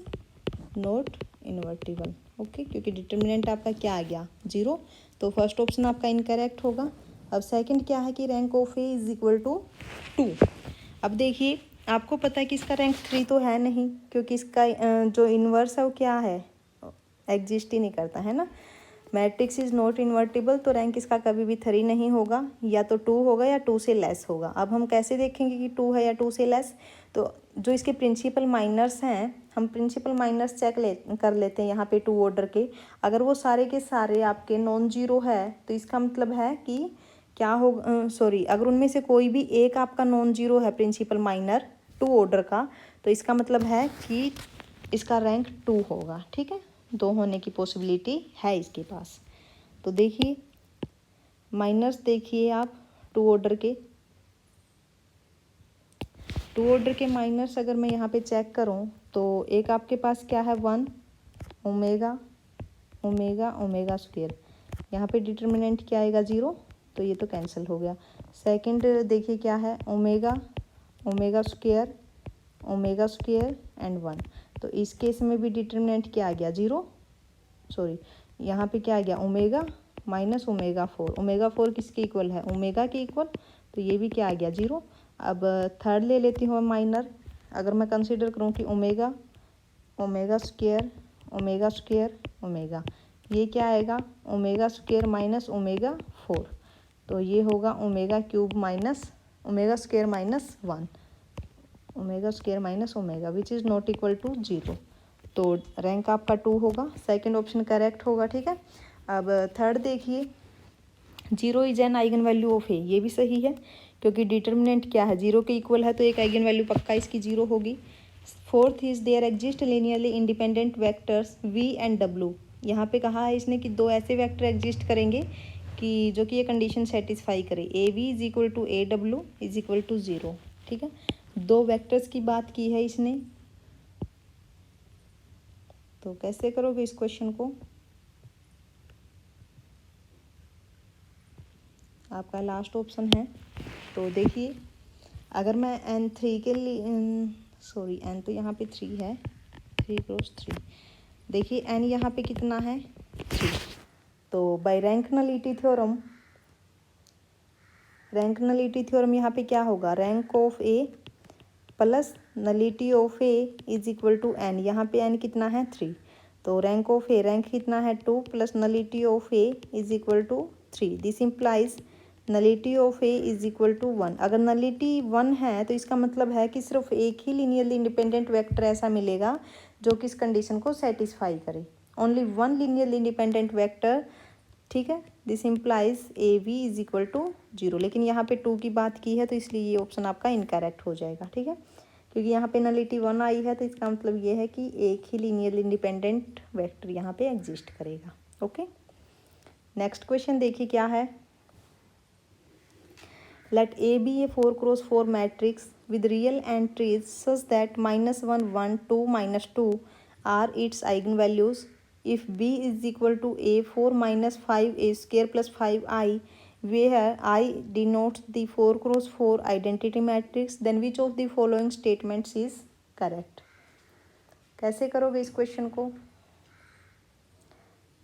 not invertible. Okay, क्योंकि डिटर्मिनेंट आपका क्या आ गया, 0। तो फर्स्ट ऑप्शन आपका इनकरेक्ट होगा। अब सेकंड क्या है कि rank of A is equal to 2। अब देखिए आपको पता है कि इसका रैंक 3 तो है नहीं, क्योंकि इसका जो इन्वर्स है वो क्या है, एग्जिस्ट ही नहीं करता है ना। मैट्रिक्स इज नॉट इन्वर्टिबल, तो रैंक इसका कभी भी 3 नहीं होगा, या तो 2 होगा या 2 से लेस होगा। अब हम कैसे देखेंगे कि 2 है या 2 से लेस, तो जो इसके प्रिंसिपल माइनर्स हैं, हम प्रिंसिपल माइनर्स चेक कर लेते हैं यहाँ पे 2 ऑर्डर के। अगर वो सारे के सारे आपके नॉन जीरो है तो इसका मतलब है कि क्या होगा, सॉरी, अगर उनमें से कोई भी एक आपका नॉन जीरो है प्रिंसिपल माइनर 2 ऑर्डर का, तो इसका मतलब है कि इसका रैंक 2 होगा। ठीक है, 2 होने की पॉसिबिलिटी है इसके पास। तो देखिए माइनर्स देखिए आप 2 ऑर्डर के माइनर्स अगर मैं यहाँ पे चेक करूँ तो एक आपके पास क्या है, 1 ओमेगा स्क्वेयर, यहाँ पे डिटर्मिनेंट क्या आएगा, 0। तो ये तो कैंसिल हो गया। सेकंड देखिए क्या है, ओमेगा स्क्वेयर एंड 1। तो इस केस में भी डिटर्मिनेंट क्या आ गया, 0। सॉरी, यहाँ पे क्या आ गया, ओमेगा माइनस ओमेगा 4। ओमेगा 4 किसके इक्वल है, ओमेगा के इक्वल, तो ये भी क्या आ गया, 0। अब थर्ड ले लेती हूँ माइनर। अगर मैं कंसीडर करूँ कि ओमेगा स्क्वेयर ओमेगा, ये क्या आएगा, ओमेगा स्क्वेयर माइनस ओमेगा 4। तो ये होगा omega cube minus omega square minus 1, omega square minus omega which is not equal to 0। तो रैंक आपका 2 होगा, सेकंड ऑप्शन करेक्ट होगा। ठीक है, अब थर्ड देखिए, 0 is an eigen value of A, ये भी सही है क्योंकि डिटर्मिनेंट क्या है, 0 के इक्वल है, तो एक आइगन वैल्यू पक्का इसकी 0 होगी। Fourth is there exist linearly independent vectors V and W. यहाँ पे कहा है इसने कि 2 ऐसे वेक्टर एग्जिस्ट करेंगे कि जो कि ये कंडीशन सेटिस्फाई करे, A we is equal to A W is equal to 0। ठीक है, 2 वेक्टर्स की बात की है इसने। तो कैसे करोगे इस क्वेश्चन को, आपका लास्ट ऑप्शन है। तो देखिए अगर मैं n3 के लिए, सॉरी n तो यहाँ पे 3 है, 3 क्रॉस 3, देखिए n यहाँ पे कितना है, 3। तो बाय रैंक नलिटी थ्योरम यहाँ पे क्या होगा, rank of A plus nullity of A is equal to n। यहाँ पे n कितना है, 3। तो रैंक ऑफ ए, रैंक कितना है, 2 plus nullity of A is equal to 3। This implies nullity of A is equal to 1। अगर nullity 1 है तो इसका मतलब है कि सिर्फ एक ही लीनियरली इंडिपेंडेंट वेक्टर ऐसा मिलेगा जो कि इस कंडीशन को सेटिस्फाई करे, ओनली 1 लीनियरली इंडिपेंडेंट वेक्टर। ठीक है, this implies A we is equal to 0। लेकिन यहाँ पे 2 की बात की है तो इसलिए ये ऑप्शन आपका इनकरेक्ट हो जाएगा। ठीक है, क्योंकि यहाँ पे नलिटी 1 आई है तो इसका मतलब ये है कि एक ही लीनियरली इंडिपेंडेंट वेक्टर यहाँ पे एग्जिस्ट करेगा। ओके, नेक्स्ट क्वेश्चन देखिए क्या है। Let A B A 4x4 matrix with real entries such that -1 1 2 -2 are its eigenvalues. If b is equal to a 4 - 5a square plus 5i where I denotes the 4x4 identity matrix, then which of the following statements is correct? कैसे करोगे इस question को?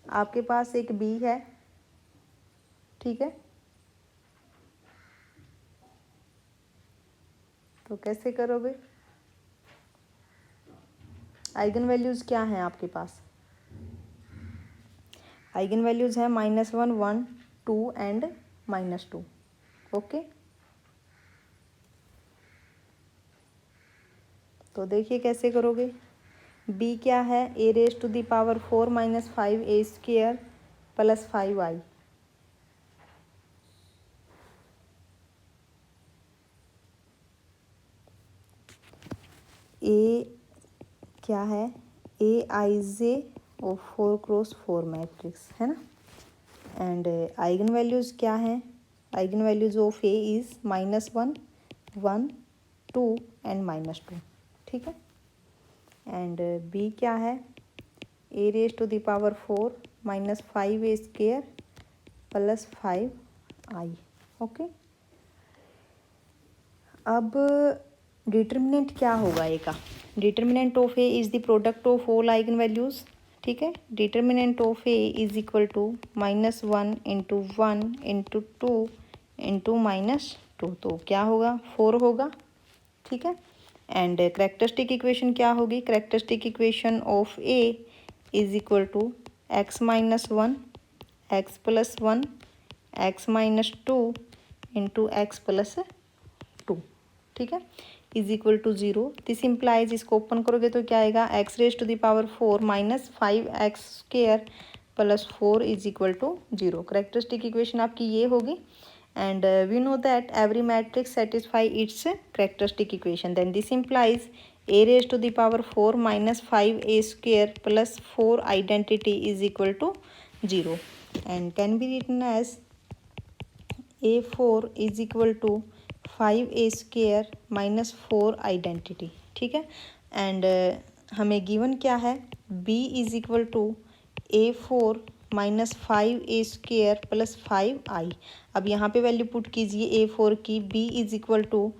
आपके पास एक b है, ठीक है, तो कैसे करोगे? आइगन वैल्यूज क्या हैं आपके पास? आइगन वैल्यूज है -1 1 2 एंड -2। ओके, तो देखिए कैसे करोगे। b क्या है? a⁴ 4 - 5a square plus 5i। a क्या है? aij और 4x4 मैट्रिक्स है ना। एंड आइगन वैल्यूज क्या है? Eigen values of a is -1 1 2 and -2, ठीक है। एंड b क्या है? a⁴ 4 - 5a square plus 5i। Okay, अब डिटर्मिनेंट क्या होगा ए का? Determinant of A is the product of all eigen values, ठीक है। Determinant of A is equal to -1 × 1 × 2 × -2, तो क्या होगा? 4 होगा, ठीक है। एंड करेक्टरिस्टिक इक्वेशन क्या होगी? Characteristic equation of A is equal to x - 1 x + 1 x - 2 × x + 2, ठीक है, is equal to 0। This implies, इसको ओपन करोगे तो क्या आएगा? x⁴ 4 - 5x square plus 4 is equal to 0। Characteristic equation आपकी ये होगी। And we know that every matrix satisfy its characteristic equation, then this implies a⁴ 4 - 5a square plus 4 identity is equal to 0 and can be written as a4 is equal to 5a square -4 identity, ठीक है। And हमें given क्या है? b is equal to a4 - 5a square plus 5i। अब यहाँ पे value put कीजिए a4 की। b is equal to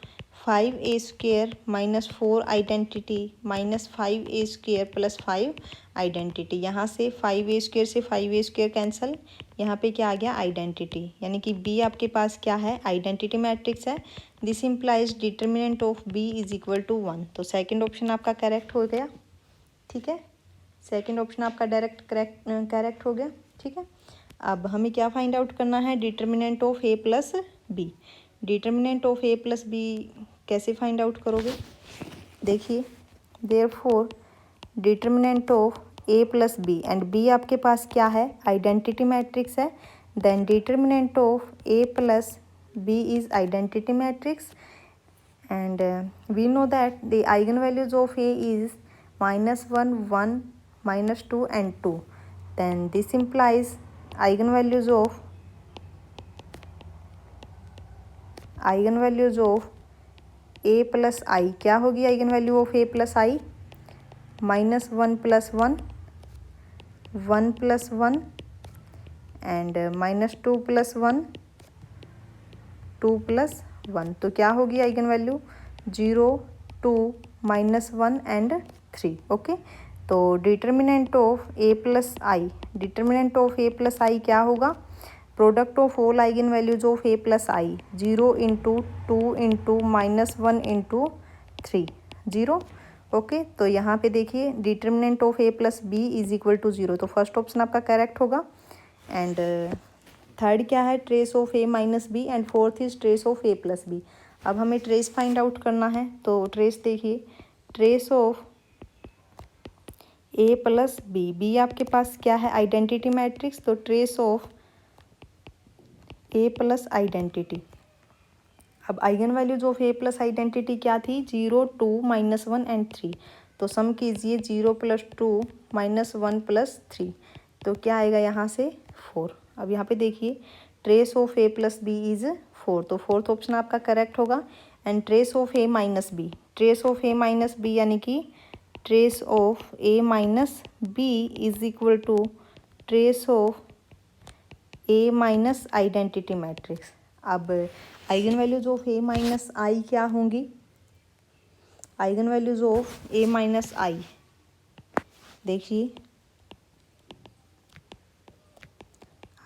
5a square -4 identity -5a square plus 5 identity. यहाँ से 5a स्क्वायर से 5a स्क्वायर कैंसिल, यहाँ पे क्या आ गया? आइडेंटिटी, यानी कि b आपके पास क्या है? आइडेंटिटी मैट्रिक्स है। This implies determinant of b is equal to 1, तो सेकंड ऑप्शन आपका करेक्ट हो गया, ठीक है। सेकंड ऑप्शन आपका डायरेक्ट करेक्ट हो गया, ठीक है। अब हमें क्या फाइंड आउट करना है? Determinant of a plus b। Determinant of a plus b कैसे फाइंड आउट करोगे? देखिए, therefore determinant of a plus b, and b आपके पास क्या है? आइडेंटिटी मैट्रिक्स है। Then determinant of a plus b is identity matrix, and we know that the eigen values of a is -1 1 -2 and 2, then this implies eigenvalues of a plus i क्या होगी? Eigen value of a plus i -1 + 1 1 + 1 and -2 + 1 2 + 1, तो क्या होगी eigen value? 0 2 -1 and 3। Okay, तो determinant of a plus I, determinant of a plus I क्या होगा? Product of all eigen values of a plus I, 0 × 2 × -1 × 3 0। Okay, तो यहाँ पे देखिए determinant of a plus B is equal to 0, तो first option आपका correct होगा। And third क्या है? Trace of a minus B, and fourth is trace of a plus B. अब हमें ट्रेस फाइंड आउट करना है, तो ट्रेस देखिए, trace of a plus B, B आपके पास क्या है? आइडेंटिटी मैट्रिक्स, तो trace of a plus identity, अब eigen values of A plus identity क्या थी, 0, 2, -1 एंड 3। तो सम कीजिए 0 + 2 -1 + 3, तो क्या आएगा यहाँ से 4। अब यहाँ पे देखिए trace of A plus B is 4, तो फोर्थ ऑप्शन आपका करेक्ट होगा। And trace of A minus B, trace of A minus B यानी कि trace of A minus B is equal to trace of A minus identity matrix. अब eigen values of A minus I क्या होंगी, eigen values of A minus I देखिए,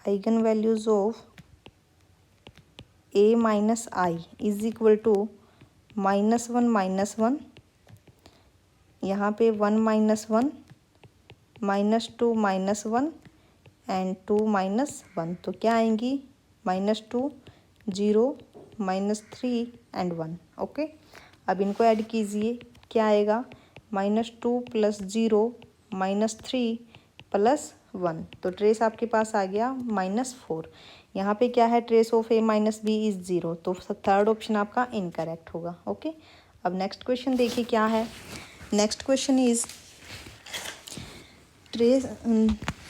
eigen values of A minus I is equal to -1 यहाँ पे 1 -1 -2 -1 and 2 -1, तो क्या आएंगी -2 0 -3 and 1। Okay, अब इनको ऐड कीजिए, क्या आएगा -2 + 0 -3 + 1, तो ट्रेस आपके पास आ गया -4। यहाँ पे क्या है, trace of A minus B is 0, तो थर्ड ऑप्शन आपका इनकरेक्ट होगा। ओके, अब नेक्स्ट क्वेश्चन देखिए क्या है। Next question is trace,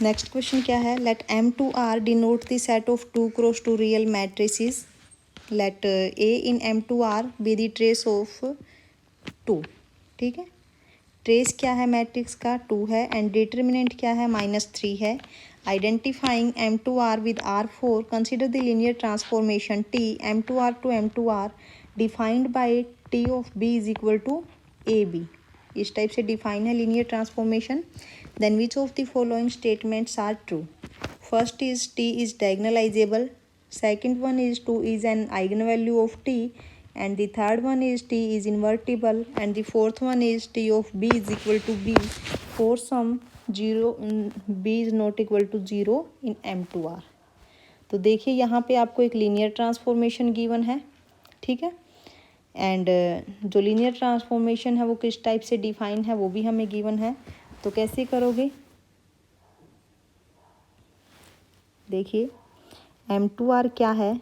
next question क्या है, let M2R denote the set of 2 × 2 real matrices, let A in M2R be the trace of 2। ठीक है, ट्रेस क्या है मैट्रिक्स का, 2 है, एंड डिटर्मिनेंट क्या है, -3 है। Identifying M2R with R4, consider the linear transformation T M2R to M2R defined by T of B is equal to AB। इस टाइप से डिफाइन है linear transformation. Then which of the following statements are true, first is T is diagonalizable, second one is 2 is an eigenvalue of T, and the third one is T is invertible, and the fourth one is T of B is equal to B for some 0 B is not equal to 0 in M2R। तो देखिए यहाँ पे आपको एक linear transformation given है, ठीक है, and जो लीनियर ट्रांसफॉर्मेशन है वो किस टाइप से डिफाइन है वो भी हमें गिवन है। तो कैसे करोगे, देखिए M2R क्या है,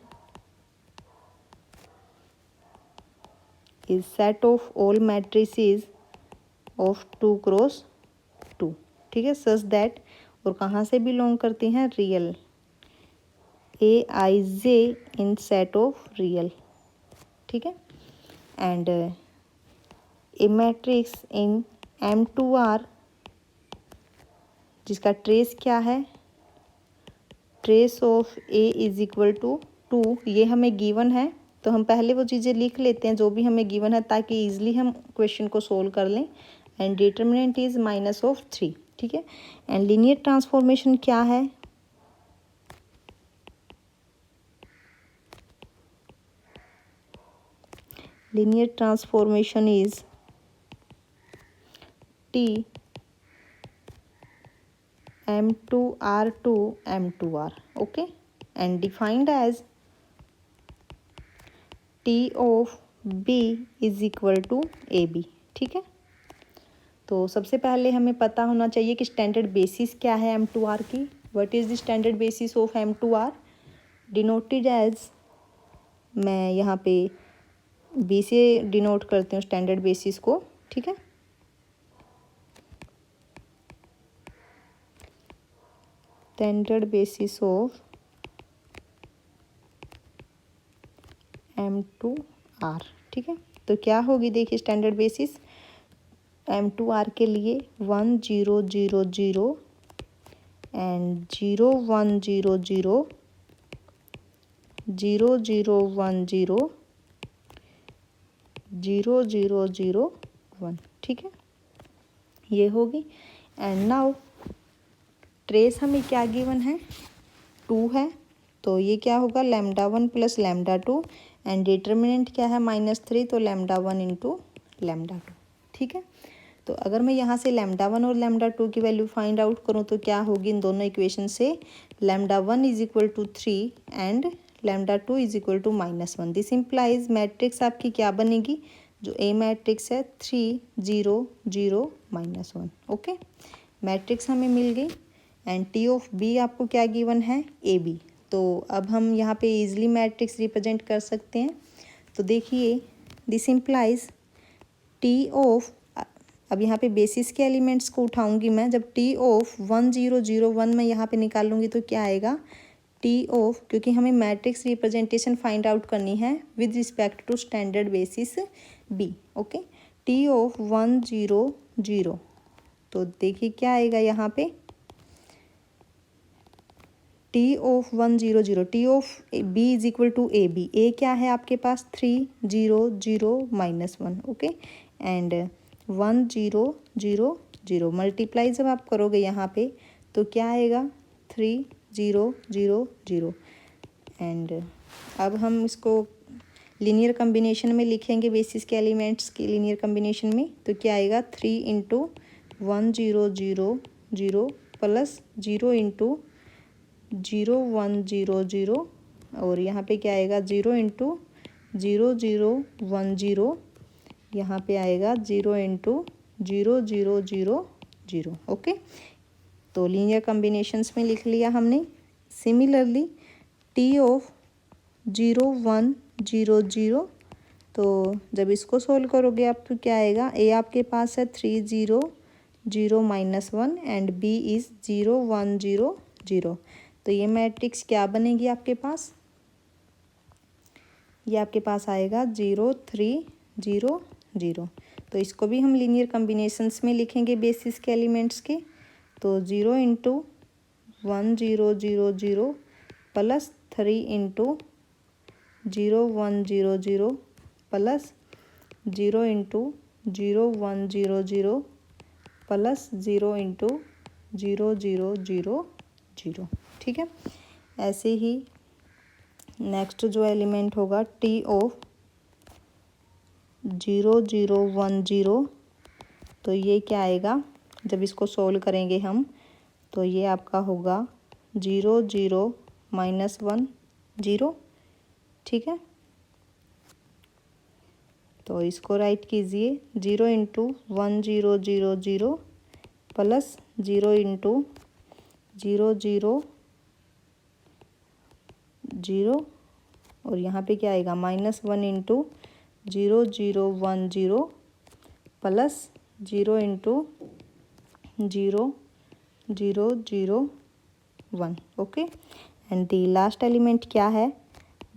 is set of all matrices of 2 × 2, ठीक है, सच दैट, और कहाँ से बिलोंग करती हैं, real, Aij in set of real, ठीक है, and A matrix in M2R जिसका ट्रेस क्या है, trace of A is equal to 2, ये हमें गिवन है, तो हम पहले वो चीज़ें लिख लेते हैं जो भी हमें गिवन है ताकि इजीली हम क्वेश्चन को सोल्व कर लें। एंड डिटर्मिनेंट इज -3, ठीक है, एंड लीनियर ट्रांसफॉर्मेशन क्या है, linear transformation is T M2R to M2R, okay, and defined as T of B is equal to AB, ठीक है। तो सबसे पहले हमें पता होना चाहिए कि स्टैंडर्ड बेसिस क्या है M2R की। What is the standard basis of M2R, denoted as, मैं यहाँ पे B से डिनोट करती हूँ स्टैंडर्ड बेसिस को, ठीक है, स्टैंडर्ड बेसिस ऑफ M2R, ठीक है। तो क्या होगी, देखिए स्टैंडर्ड बेसिस M2R के लिए 1 0 0 0 एंड 0 1 0 0 0 0 1 0 0 0 0 1, ठीक है, ये होगी। एंड नाउ ट्रेस हमें क्या गिवन है, 2 है, तो ये क्या होगा λ1 + λ2, एंड डिटर्मिनेंट क्या है -3, तो λ1 × λ2, ठीक है। तो अगर मैं यहाँ से λ1 और λ2 की वैल्यू फाइंड आउट करूँ तो क्या होगी, इन दोनों इक्वेशन से λ1 is equal to 3 and λ2 is equal to -1। This implies matrix आपकी क्या बनेगी, जो ए मैट्रिक्स है 3 0 0 -1, ओके, मैट्रिक्स हमें मिल गई। एंड T ऑफ B आपको क्या गिवन है, AB। तो अब हम यहाँ पे इजीली मैट्रिक्स रिप्रेजेंट कर सकते हैं। तो देखिए दिस इम्प्लाइज टी ऑफ, अब यहाँ पे बेसिस के एलिमेंट्स को उठाऊंगी मैं, जब टी ऑफ 1001 मैं यहाँ पे निकालूंगी तो क्या आएगा, टी ऑफ, क्योंकि हमें मैट्रिक्स रिप्रेजेंटेशन फाइंड आउट करनी है with respect to standard basis B. Okay, T of 100, तो देखिए क्या आएगा यहाँ पे, T of 100, T of B is equal to A B, A क्या है आपके पास 300 - 1, ओके, एंड 1000 मल्टीप्लाई जब आप करोगे यहाँ पे तो क्या आएगा 3000, एंड अब हम इसको लीनियर कम्बिनेशन में लिखेंगे, बेसिस के एलिमेंट्स के लीनियर कम्बिनेशन में, तो क्या आएगा 3 × 1000 प्लस 0 × 0100, और यहाँ पे क्या आएगा 0 × 0010, यहाँ पे आएगा 0 × 0000। ओके, तो लीनियर कम्बिनेशंस में लिख लिया हमने। सिमिलरली टी ऑफ 0100, तो जब इसको सोल्व करोगे आप तो क्या आएगा, ए आपके पास है 300 -1 एंड बी इज़ 0100, तो ये मैट्रिक्स क्या बनेगी आपके पास, ये आपके पास आएगा 0300। तो इसको भी हम लीनियर कम्बिनेशंस में लिखेंगे बेसिस के एलिमेंट्स के, तो 0 × 1000 प्लस 3 × 0100 प्लस 0 × 0100 प्लस 0 × 0000। ठीक है, ऐसे ही नेक्स्ट जो एलिमेंट होगा टी ऑफ 0010, तो ये क्या आएगा, जब इसको सोल्व करेंगे हम तो ये आपका होगा 00 - 1 0। ठीक है, तो इसको राइट कीजिए 0 × 1000 प्लस 0 × 0000, और यहाँ पे क्या आएगा -1 × 0010 plus 0 × 0001। Okay, and the last element क्या है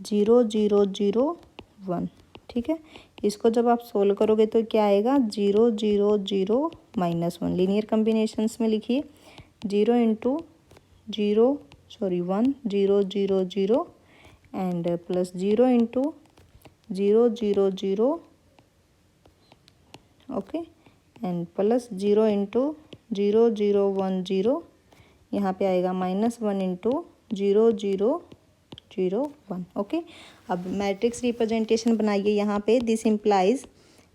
0001। ठीक है, इसको जब आप सोल्व करोगे तो क्या आएगा 000 - 1, लीनियर कम्बिनेशंस में लिखिए 0 × 1000 and plus 0 × 000, okay, and plus 0 × 0010, यहाँ पे आएगा -1 × 0001। ओके, अब मैट्रिक्स रिप्रेजेंटेशन बनाइए यहाँ पे, this implies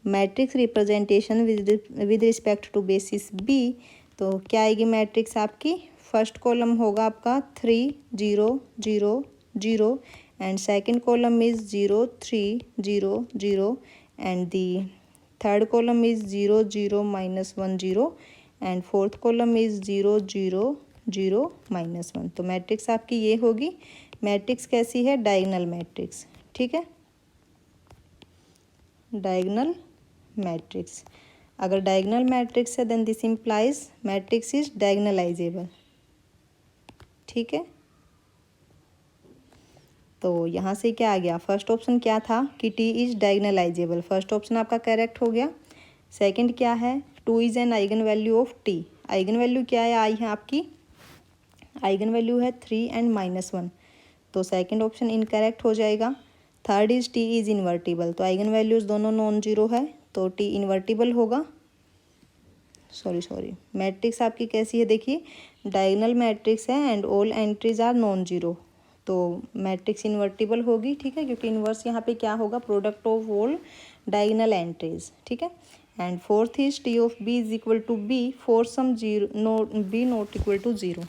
matrix representation with respect to basis B. तो क्या आएगी मैट्रिक्स आपकी, फर्स्ट कॉलम होगा आपका 3000 and second column is 0300 and the third column is 00 - 10 and fourth column is 000 -1। तो मैट्रिक्स आपकी ये होगी। मैट्रिक्स कैसी है, डायगोनल मैट्रिक्स। ठीक है, डायगोनल मैट्रिक्स, अगर डायगोनल मैट्रिक्स है then this implies matrix is diagonalizable. ठीक है, तो यहाँ से क्या आ गया, फर्स्ट ऑप्शन क्या था कि T is diagonalisable, first option आपका करेक्ट हो गया। सेकंड क्या है, 2 is an eigen value of T, eigen value क्या है आई है आपकी, आइगन वैल्यू है 3 एंड -1, तो सेकंड ऑप्शन इनकरेक्ट हो जाएगा। Third is T is invertible, तो आइगन वैल्यूज दोनों नॉन जीरो है तो टी इन्वर्टिबल होगा। सॉरी मैट्रिक्स आपकी कैसी है, देखिए डायगोनल मैट्रिक्स है and all entries are non zero, तो मैट्रिक्स इन्वर्टिबल होगी। ठीक है, क्योंकि इन्वर्स यहाँ पे क्या होगा, product of all diagonal entries. ठीक है, and fourth is T of B is equal to B for some B not equal to 0।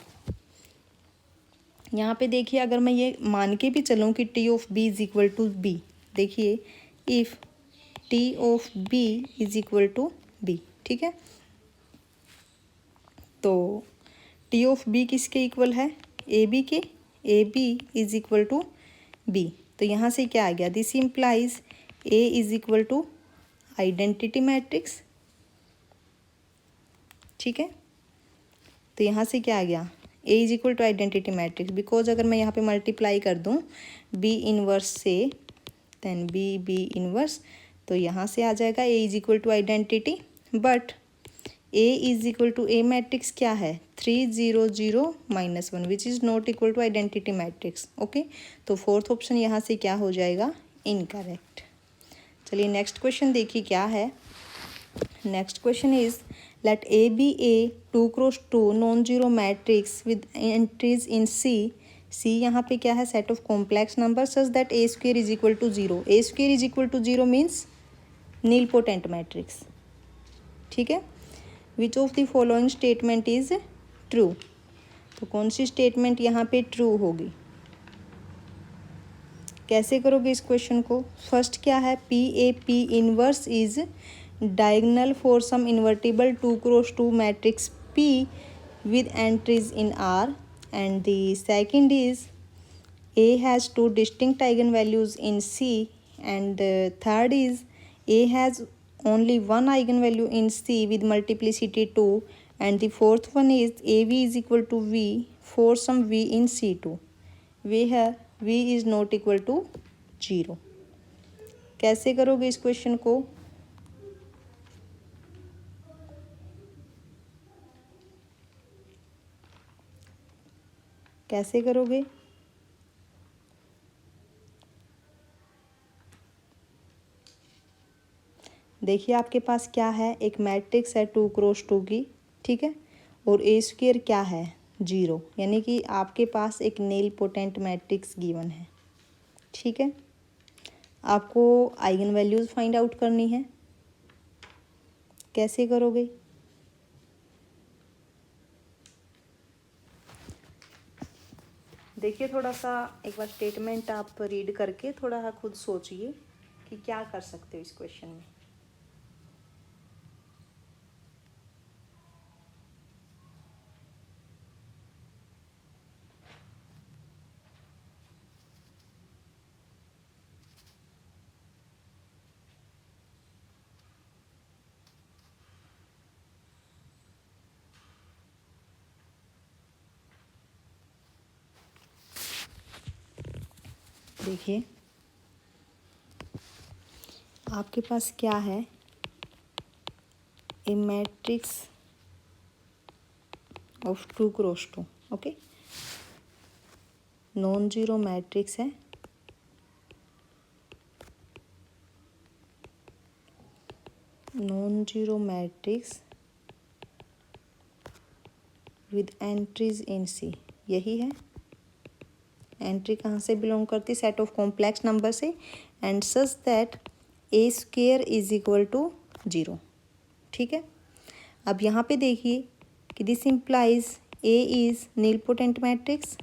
यहाँ पे देखिए अगर मैं ये मान के भी चलूँ कि T of B is equal to B, देखिए if T of B is equal to B, ठीक है, तो टी ऑफ बी किसके इक्वल है, ए बी के, A B is equal to B. तो यहाँ से क्या आ गया, this implies A is equal to identity matrix, ठीक है। तो यहाँ से क्या आ गया, A is equal to identity matrix, because अगर मैं यहाँ पे मल्टीप्लाई कर दूँ बी इनवर्स से, देन बी इनवर्स, तो यहाँ से आ जाएगा A is equal to identity, but A is equal to a matrix क्या है 3 0 0 -1 which is not equal to identity matrix, okay. तो फोर्थ ऑप्शन यहाँ से क्या हो जाएगा, इनकरेक्ट। चलिए नेक्स्ट क्वेश्चन देखिए क्या है। Next question is let A B a 2x2 non zero matrix with entries in C. C यहाँ पे क्या है, set of complex number such that A square is equal to 0। A square is equal to 0 means nilpotent matrix, ठीक है। Which of the following statement is true, तो कौन सी statement यहाँ पे ट्रू होगी। कैसे करोगे इस क्वेश्चन को, फर्स्ट क्या है, P inverse is diagonal for some invertible 2x2 मैट्रिक्स P with entries in R, and the second is A has two distinct eigenvalues in C, and the third is A has only one eigenvalue in C with multiplicity 2, and the fourth one is AV is equal to V for some V in C2 where V is not equal to 0। कैसे करोगे इस question को, कैसे करोगे, देखिए आपके पास क्या है, एक मैट्रिक्स है 2x2 की, ठीक है, और ए स्क्वेयर क्या है 0, यानी कि आपके पास एक नीलपोटेंट मैट्रिक्स गिवन है, ठीक है। आपको आइगन वैल्यूज़ फाइंड आउट करनी है, कैसे करोगे, देखिए थोड़ा सा एक बार स्टेटमेंट आप रीड करके थोड़ा खुद सोचिए कि क्या कर सकते हो इस क्वेश्चन में। देखिए आपके पास क्या है, a matrix of 2x2, okay, non zero matrix है, non zero matrix with entries in C, यही है। एंट्री कहाँ से बिलोंग करती, सेट ऑफ कॉम्प्लेक्स नंबर से, and such that A square is equal to 0, ठीक है। अब यहाँ पे देखिए कि this implies A is nilpotent matrix,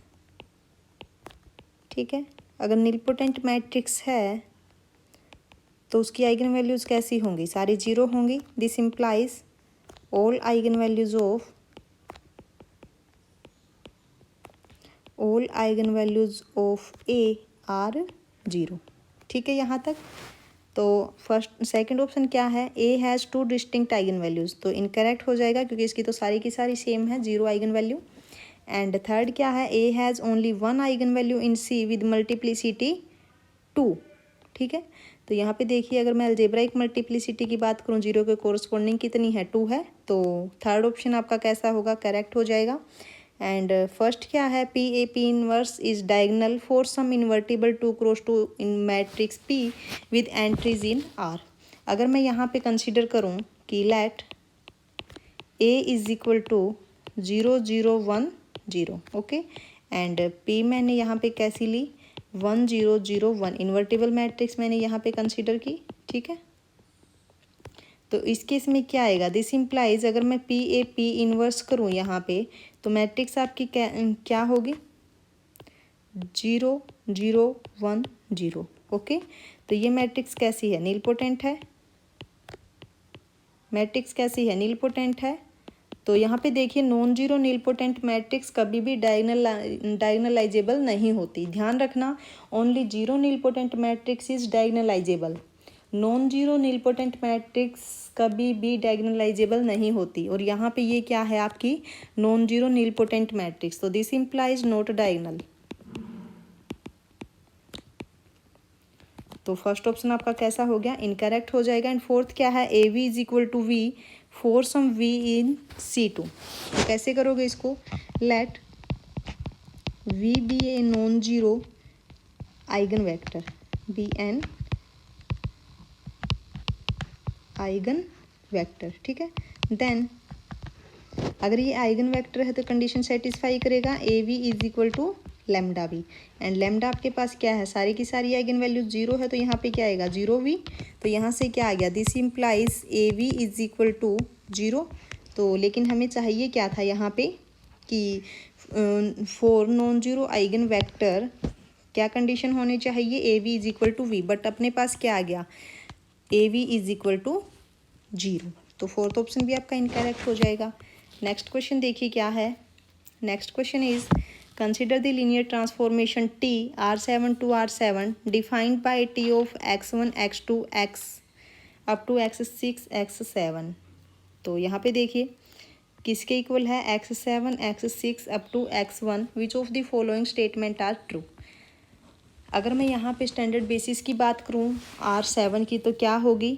ठीक है। अगर नीलपोटेंट मैट्रिक्स है तो उसकी आइगन वैल्यूज़ कैसी होंगी, सारी 0 होंगी। This implies all eigen values of A R 0, ठीक है यहाँ तक। तो फर्स्ट सेकंड ऑप्शन क्या है, A has 2 distinct eigen values, तो इनकरेक्ट हो जाएगा क्योंकि इसकी तो सारी की सारी सेम है, 0 आइगन वैल्यू। एंड थर्ड क्या है, A has only 1 eigenvalue in C with multiplicity 2, ठीक है। तो यहाँ पे देखिए अगर मैं अलजेब्राइक मल्टीप्लिसिटी की बात करूँ 0 के कोरस्पॉन्डिंग कितनी है, 2 है, तो थर्ड ऑप्शन आपका कैसा होगा, करेक्ट हो जाएगा। एंड फर्स्ट क्या है, P inverse is diagonal for some invertible 2x2 in matrix P with entries in R। अगर मैं यहाँ पे कंसीडर करूँ कि let A is equal to 0 0 1 0, okay, and P मैंने यहाँ पे कैसी ली 1 0 0 1, इन्वर्टिबल मैट्रिक्स मैंने यहाँ पे कंसीडर की, ठीक है। तो इस केस में क्या आएगा, दिस इम्प्लाइज अगर मैं पी इनवर्स करूँ यहाँ पे तो मैट्रिक्स आपकी क्या होगी 0 0 1 0, ओके। तो ये मैट्रिक्स कैसी है, नीलपोटेंट है, मैट्रिक्स कैसी है, नीलपोटेंट है। तो यहाँ पे देखिए नॉन जीरो नीलपोटेंट मैट्रिक्स कभी भी डायगोनलाइजेबल नहीं होती, ध्यान रखना, only zero nilpotent matrix is diagonalizable. Non zero nilpotent matrix कभी भी डायगोनलाइजेबल नहीं होती, और यहाँ पे ये क्या है आपकी नॉन जीरो नीलपोटेंट मैट्रिक्स, तो दिस इम्प्लाइज नॉट डायगोनल। तो फर्स्ट ऑप्शन आपका कैसा हो गया, इनकरेक्ट हो जाएगा। एंड फोर्थ क्या है, A we is equal to v for some v in C2। तो कैसे करोगे इसको, let v be a non zero eigenvector, be an eigenvector, ठीक है। देन अगर ये आइगन वेक्टर है तो कंडीशन सेटिस्फाई करेगा, A we is equal to lambda v. And lambda आपके पास क्या है, सारी की सारी आइगन वैल्यू जीरो है, तो यहाँ पे क्या आएगा, जीरो वी। तो यहाँ से क्या आ गया, this implies A we is equal to zero. तो लेकिन हमें चाहिए क्या था यहाँ पे कि for non zero eigenvector क्या कंडीशन होनी चाहिए, A we is equal to v, but अपने पास क्या आ गया, A we is equal to zero. तो फोर्थ ऑप्शन भी आपका इनकरेक्ट हो जाएगा। नेक्स्ट क्वेश्चन देखिए क्या है। Next question is consider the linear transformation T R7 to R7 defined by T of x1 x2 x up to x6 x7। तो यहाँ पे देखिए किसके इक्वल है, x7 x6 up to x1, which of the following statement are true. अगर मैं यहाँ पे स्टैंडर्ड बेसिस की बात करूँ R7 की, तो क्या होगी,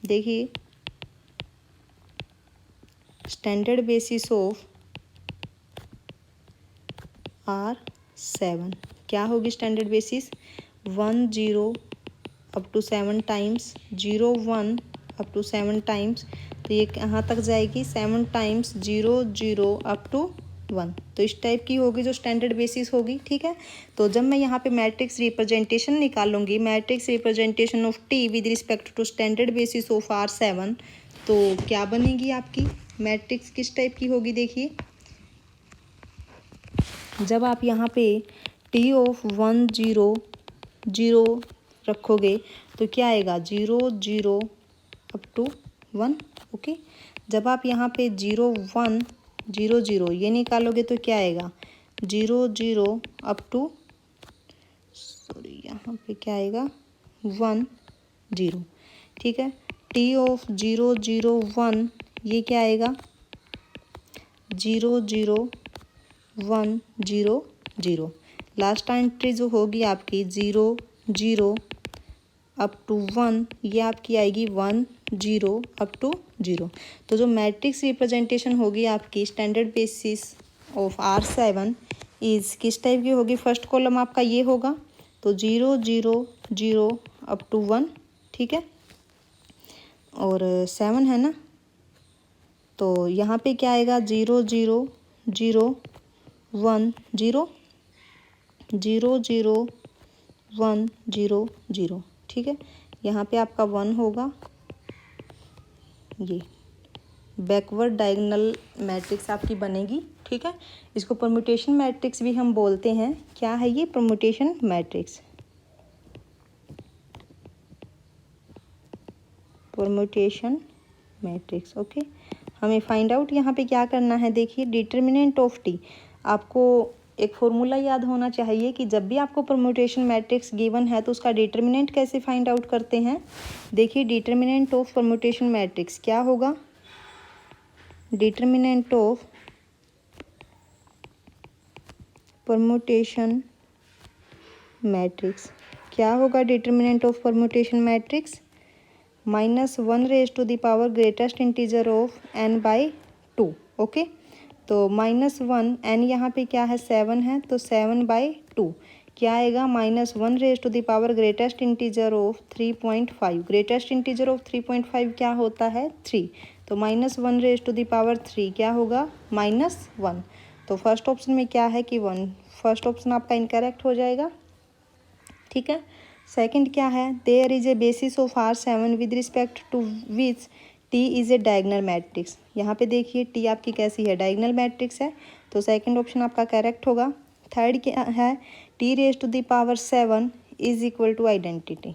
देखिए स्टैंडर्ड बेसिस ऑफ R7 क्या होगी, standard basis 1 0 up to 7 times, 0 1 up to 7 times. तो ये कहाँ तक जाएगी, 7 टाइम्स 0 0 अप टू 1। तो इस टाइप की होगी जो स्टैंडर्ड बेसिस होगी, ठीक है। तो जब मैं यहाँ पे मैट्रिक्स रिप्रेजेंटेशन निकालूंगी, matrix representation of T with respect to standard basis of R7, तो क्या बनेगी आपकी मैट्रिक्स, किस टाइप की होगी, देखिए जब आप यहाँ पे टी ऑफ 1 0 0 रखोगे तो क्या आएगा, 0 0 अप टू 1, ओके। जब आप यहाँ पे 0 1 0 0 ये निकालोगे तो क्या आएगा, 0 0 अप टू, सॉरी यहाँ पे क्या आएगा, 1 0, ठीक है। टी ऑफ 0 0 1 ये क्या आएगा, 0 0 1 0 0। लास्ट एंट्री जो होगी आपकी 0 0 अप टू 1, ये आपकी आएगी 1 0 अप टू 0। तो जो मैट्रिक्स रिप्रेजेंटेशन होगी आपकी standard basis of R7 is किस टाइप की होगी, फर्स्ट कॉलम आपका ये होगा, तो 0 0 0 अप टू 1, ठीक है, और 7 है ना, तो यहाँ पे क्या आएगा, 0 0 0 1 0 0 0 1 0 0, ठीक है। यहाँ पे आपका 1 होगा, ये बैकवर्ड डायगोनल मैट्रिक्स आपकी बनेगी, ठीक है। इसको परम्यूटेशन मैट्रिक्स भी हम बोलते हैं। क्या है ये, permutation matrix, permutation matrix, okay. हमें फाइंड आउट यहाँ पे क्या करना है, देखिए डिटर्मिनेंट ऑफ टी। आपको एक फॉर्मूला याद होना चाहिए कि जब भी आपको परम्यूटेशन मैट्रिक्स गिवन है तो उसका डिटर्मिनेंट कैसे फाइंड आउट करते हैं। देखिए डिटर्मिनेंट ऑफ परम्यूटेशन मैट्रिक्स क्या होगा, डिटर्मिनेंट ऑफ परम्यूटेशन मैट्रिक्स क्या होगा, determinant of permutation matrix -1 raise to the power greatest integer of n by 2, okay. तो -1 n यहाँ पे क्या है, 7 है, तो 7 बाई 2 क्या आएगा, -1 raise to the power greatest integer of 3.5। Greatest integer of 3.5 क्या होता है, 3। तो -1 रेज टू द पावर 3 क्या होगा, -1। तो फर्स्ट ऑप्शन में क्या है कि 1, फर्स्ट ऑप्शन आपका इनकरेक्ट हो जाएगा, ठीक है। सेकंड क्या है, there is a basis of R7 with respect to which T is a diagonal matrix. यहाँ पे देखिए टी आपकी कैसी है, डायगोनल मैट्रिक्स है, तो सेकंड ऑप्शन आपका करेक्ट होगा। थर्ड क्या है, T raise to the power 7 is equal to identity.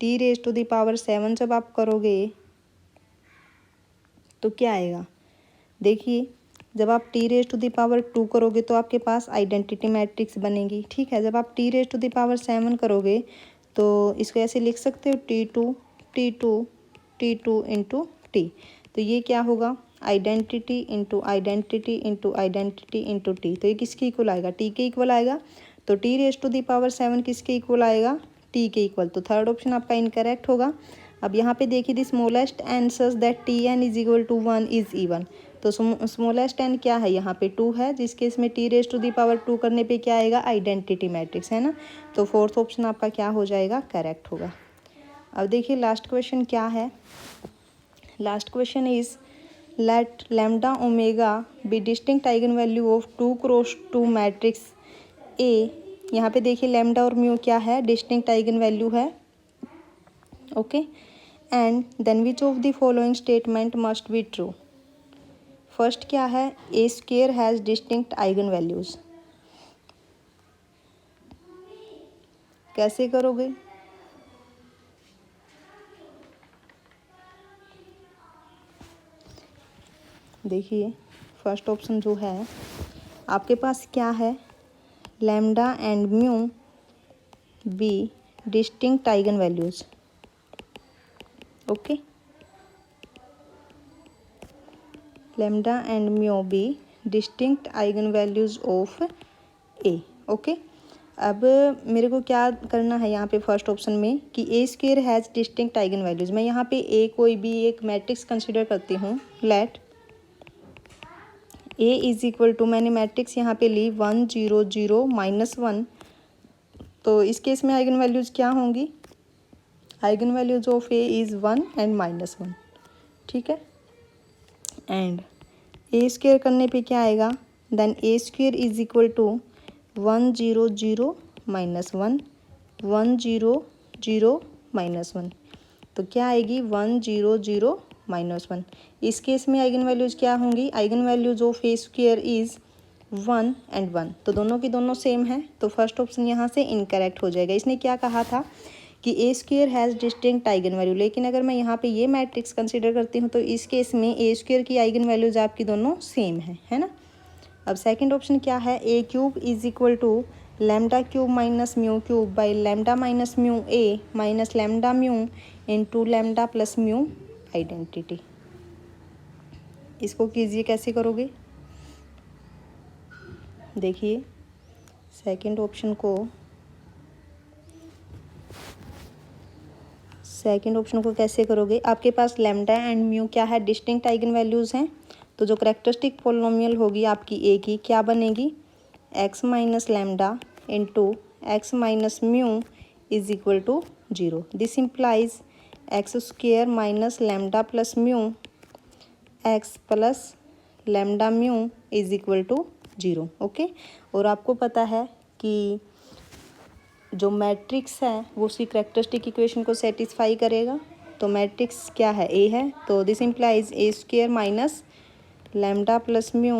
T raise to the power 7 जब आप करोगे तो क्या आएगा, देखिए जब आप T raise to the power 2 करोगे तो आपके पास आइडेंटिटी मैट्रिक्स बनेगी, ठीक है। जब आप T raise to the power 7 करोगे तो इसको ऐसे लिख सकते हो T2 इंटू टी। तो ये क्या होगा, identity into identity into identity into T. तो ये किसके इक्वल आएगा, टी के इक्वल आएगा। तो T raise to the power 7 किसके इक्वल आएगा, टी के इक्वल। तो थर्ड ऑप्शन आपका इनकरेक्ट होगा। अब यहाँ पे देखिए the smallest n such that T n is equal to 1 is even. तो स्मॉलेस्ट एन क्या है, यहाँ पे 2 है, जिसके इसमें T raise to the power 2 करने पे क्या आएगा, आइडेंटिटी मैट्रिक्स है ना। तो फोर्थ ऑप्शन आपका क्या हो जाएगा, करेक्ट होगा। अब देखिए लास्ट क्वेश्चन क्या है। Last question is let lambda omega be distinct eigen value of 2 cross 2 matrix A. यहाँ पे देखिए लैम्डा और म्यू क्या है, डिस्टिंक्ट आइगन वैल्यू है, okay. And then which of the following statement must be true. First क्या है, A square has distinct eigen values. कैसे करोगे, देखिए फर्स्ट ऑप्शन जो है आपके पास क्या है, lambda and mu be distinct eigen values, okay. Lambda and mu be distinct eigen values of A, okay. अब मेरे को क्या करना है यहाँ पे फर्स्ट ऑप्शन में कि A square has distinct eigen values. मैं यहाँ पे ए कोई भी एक मैट्रिक्स कंसिडर करती हूँ। Let A is equal to, मैंने मैट्रिक्स यहाँ पे ली 1 0 0 -1। तो इस केस में आइगन वैल्यूज क्या होंगी, eigen values of A is 1 and -1, ठीक है। एंड ए स्क्वेयर करने पे क्या आएगा, then A square is equal to 1 0 0 -1 1 0 0 -1। तो क्या आएगी 1 0 0 -1। इस केस में आइगन वैल्यूज क्या होंगी, eigen values of A square is 1 and 1। तो दोनों की दोनों सेम है, तो फर्स्ट ऑप्शन यहाँ से इनकरेक्ट हो जाएगा। इसने क्या कहा था कि A square has distinct eigen value, लेकिन अगर मैं यहाँ पे ये मैट्रिक्स कंसिडर करती हूँ तो इस केस में ए स्क्वेयर की आइगन वैल्यूज आपकी दोनों सेम है ना। अब सेकंड ऑप्शन क्या है, A cube is equal to lambda cube minus mu cube by lambda minus mu A minus lambda mu into lambda plus mu identity. इसको कीजिए, कैसे करोगे, देखिए सेकंड ऑप्शन को कैसे करोगे। आपके पास लैम्डा एंड म्यू क्या है, डिस्टिंक्ट आइगन वैल्यूज़ हैं। तो जो करेक्टरिस्टिक पोलिनोमियल होगी आपकी ए की क्या बनेगी, x minus lambda into x minus mu is equal to 0। This implies x square minus lambda plus mu x plus lambda mu is equal to 0, okay. और आपको पता है कि जो मैट्रिक्स है वो उसकी करेक्टरिस्टिक इक्वेशन को सेटिस्फाई करेगा। तो मैट्रिक्स क्या है, ए है। तो this implies A square minus lambda plus mu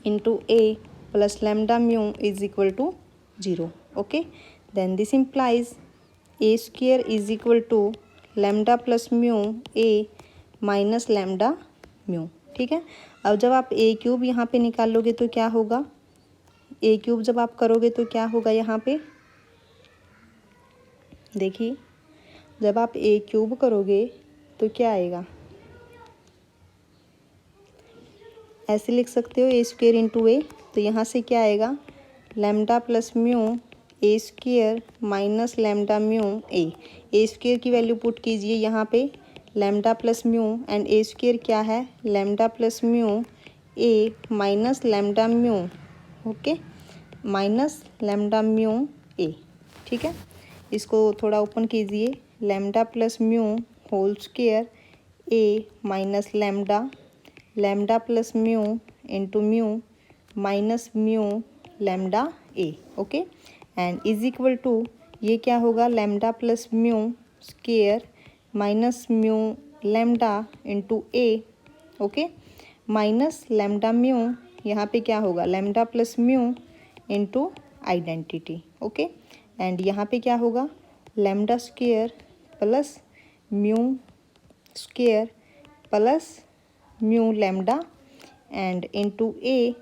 into A plus lambda mu is equal to 0, okay. Then this implies A square is equal to lambda plus mu A minus lambda mu, ठीक है। अब जब आप ए cube यहाँ पे निकालोगे तो क्या होगा, ए क्यूब जब आप करोगे तो क्या होगा, यहाँ पे देखिए जब आप ए क्यूब करोगे तो क्या आएगा, ऐसे लिख सकते हो ए स्क्वेयर इंटू ए। तो यहाँ से क्या आएगा, lambda plus mu A square minus lambda mu A square की वैल्यू पुट कीजिए यहाँ पे, lambda plus mu and A square क्या है, lambda plus mu A minus lambda mu, okay, minus lambda mu A, ठीक है। इसको थोड़ा ओपन कीजिए, lambda plus mu whole square A minus lambda plus mu into mu minus mu lambda A, okay. And is equal to ये क्या होगा, lambda plus mu square minus mu lambda into A, okay, minus lambda mu, यहाँ पे क्या होगा, lambda plus mu into identity, okay. And यहाँ पे क्या होगा, lambda square plus mu square plus mu lambda and into A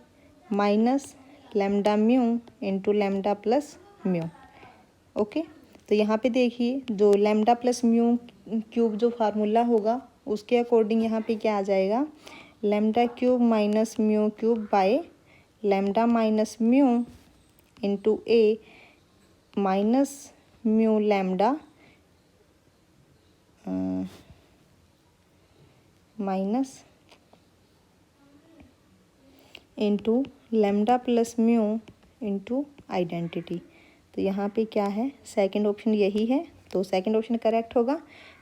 minus lambda mu into lambda plus mu. Okay, तो यहाँ पे देखिए जो लैम्डा प्लस म्यू क्यूब जो फार्मूला होगा उसके अकॉर्डिंग यहाँ पे क्या आ जाएगा, lambda cube minus mu cube by lambda minus mu into A minus mu lambda minus into lambda plus mu into identity. तो यहाँ पे क्या है, सेकंड ऑप्शन यही है, तो सेकंड ऑप्शन करेक्ट होगा।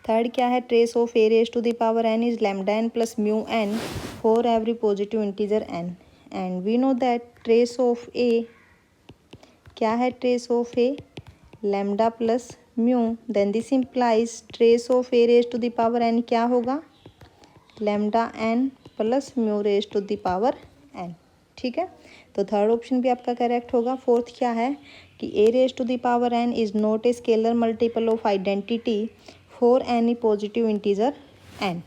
थर्ड क्या है, trace of A raise to the power n is lambda n plus mu n for every positive integer n, and we know that trace of A क्या है, trace of A lambda plus mu, then this implies trace of A raise to the power n क्या होगा, lambda n plus mu raise to the power n. ठीक है, तो third option भी आपका correct होगा। फोर्थ क्या है कि A raise to the power n is not a scalar multiple of identity for any positive integer n.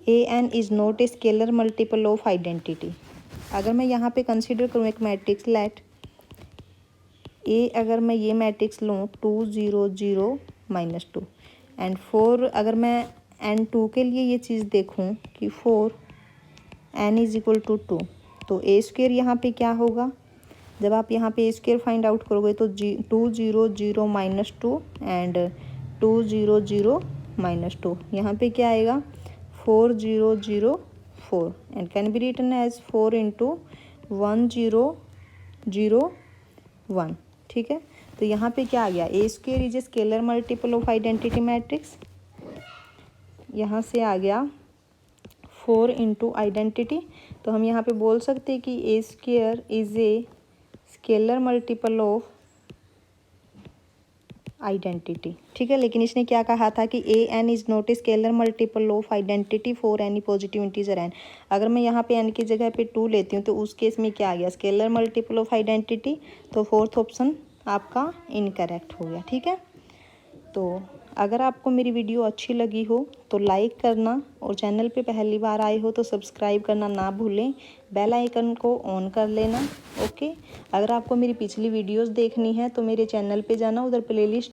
A n is not a scalar multiple of identity. अगर मैं यहाँ पे कंसिडर करूँ एक मैट्रिक्स लेट ए, अगर मैं ये मैट्रिक्स लूँ 2 0 0 -2 एंड 4, अगर मैं एन 2 के लिए ये चीज़ देखूँ कि 4 एन इज इक्वल टू 2, तो ए स्क्वेयर यहाँ पे क्या होगा, जब आप यहाँ पे ए स्क्वेयर फाइंड आउट करोगे तो 2 0 0 -2 एंड 2 0 0 -2, यहाँ पे क्या आएगा 4 0 0 4 and can be written as 4 into 1 0 0 1। ठीक है, तो यहाँ पे क्या आ गया, A square is a scalar multiple of identity matrix, यहाँ से आ गया 4 इंटू आइडेंटिटी, तो हम यहाँ पे बोल सकते हैं कि A square is a scalar multiple of identity. ठीक है, लेकिन इसने क्या कहा था कि A n is not a scalar multiple of identity for any positive integer n. अगर मैं यहाँ पे एन की जगह पे 2 लेती हूँ तो उस केस में क्या आ गया, स्केलर मल्टीपल ऑफ आइडेंटिटी, तो फोर्थ ऑप्शन आपका इनकरेक्ट हो गया। ठीक है, तो अगर आपको मेरी वीडियो अच्छी लगी हो तो लाइक करना, और चैनल पे पहली बार आए हो तो सब्सक्राइब करना ना भूलें, बेल आइकन को ऑन कर लेना। ओके, अगर आपको मेरी पिछली वीडियोस देखनी है तो मेरे चैनल पे जाना, उधर प्लेलिस्ट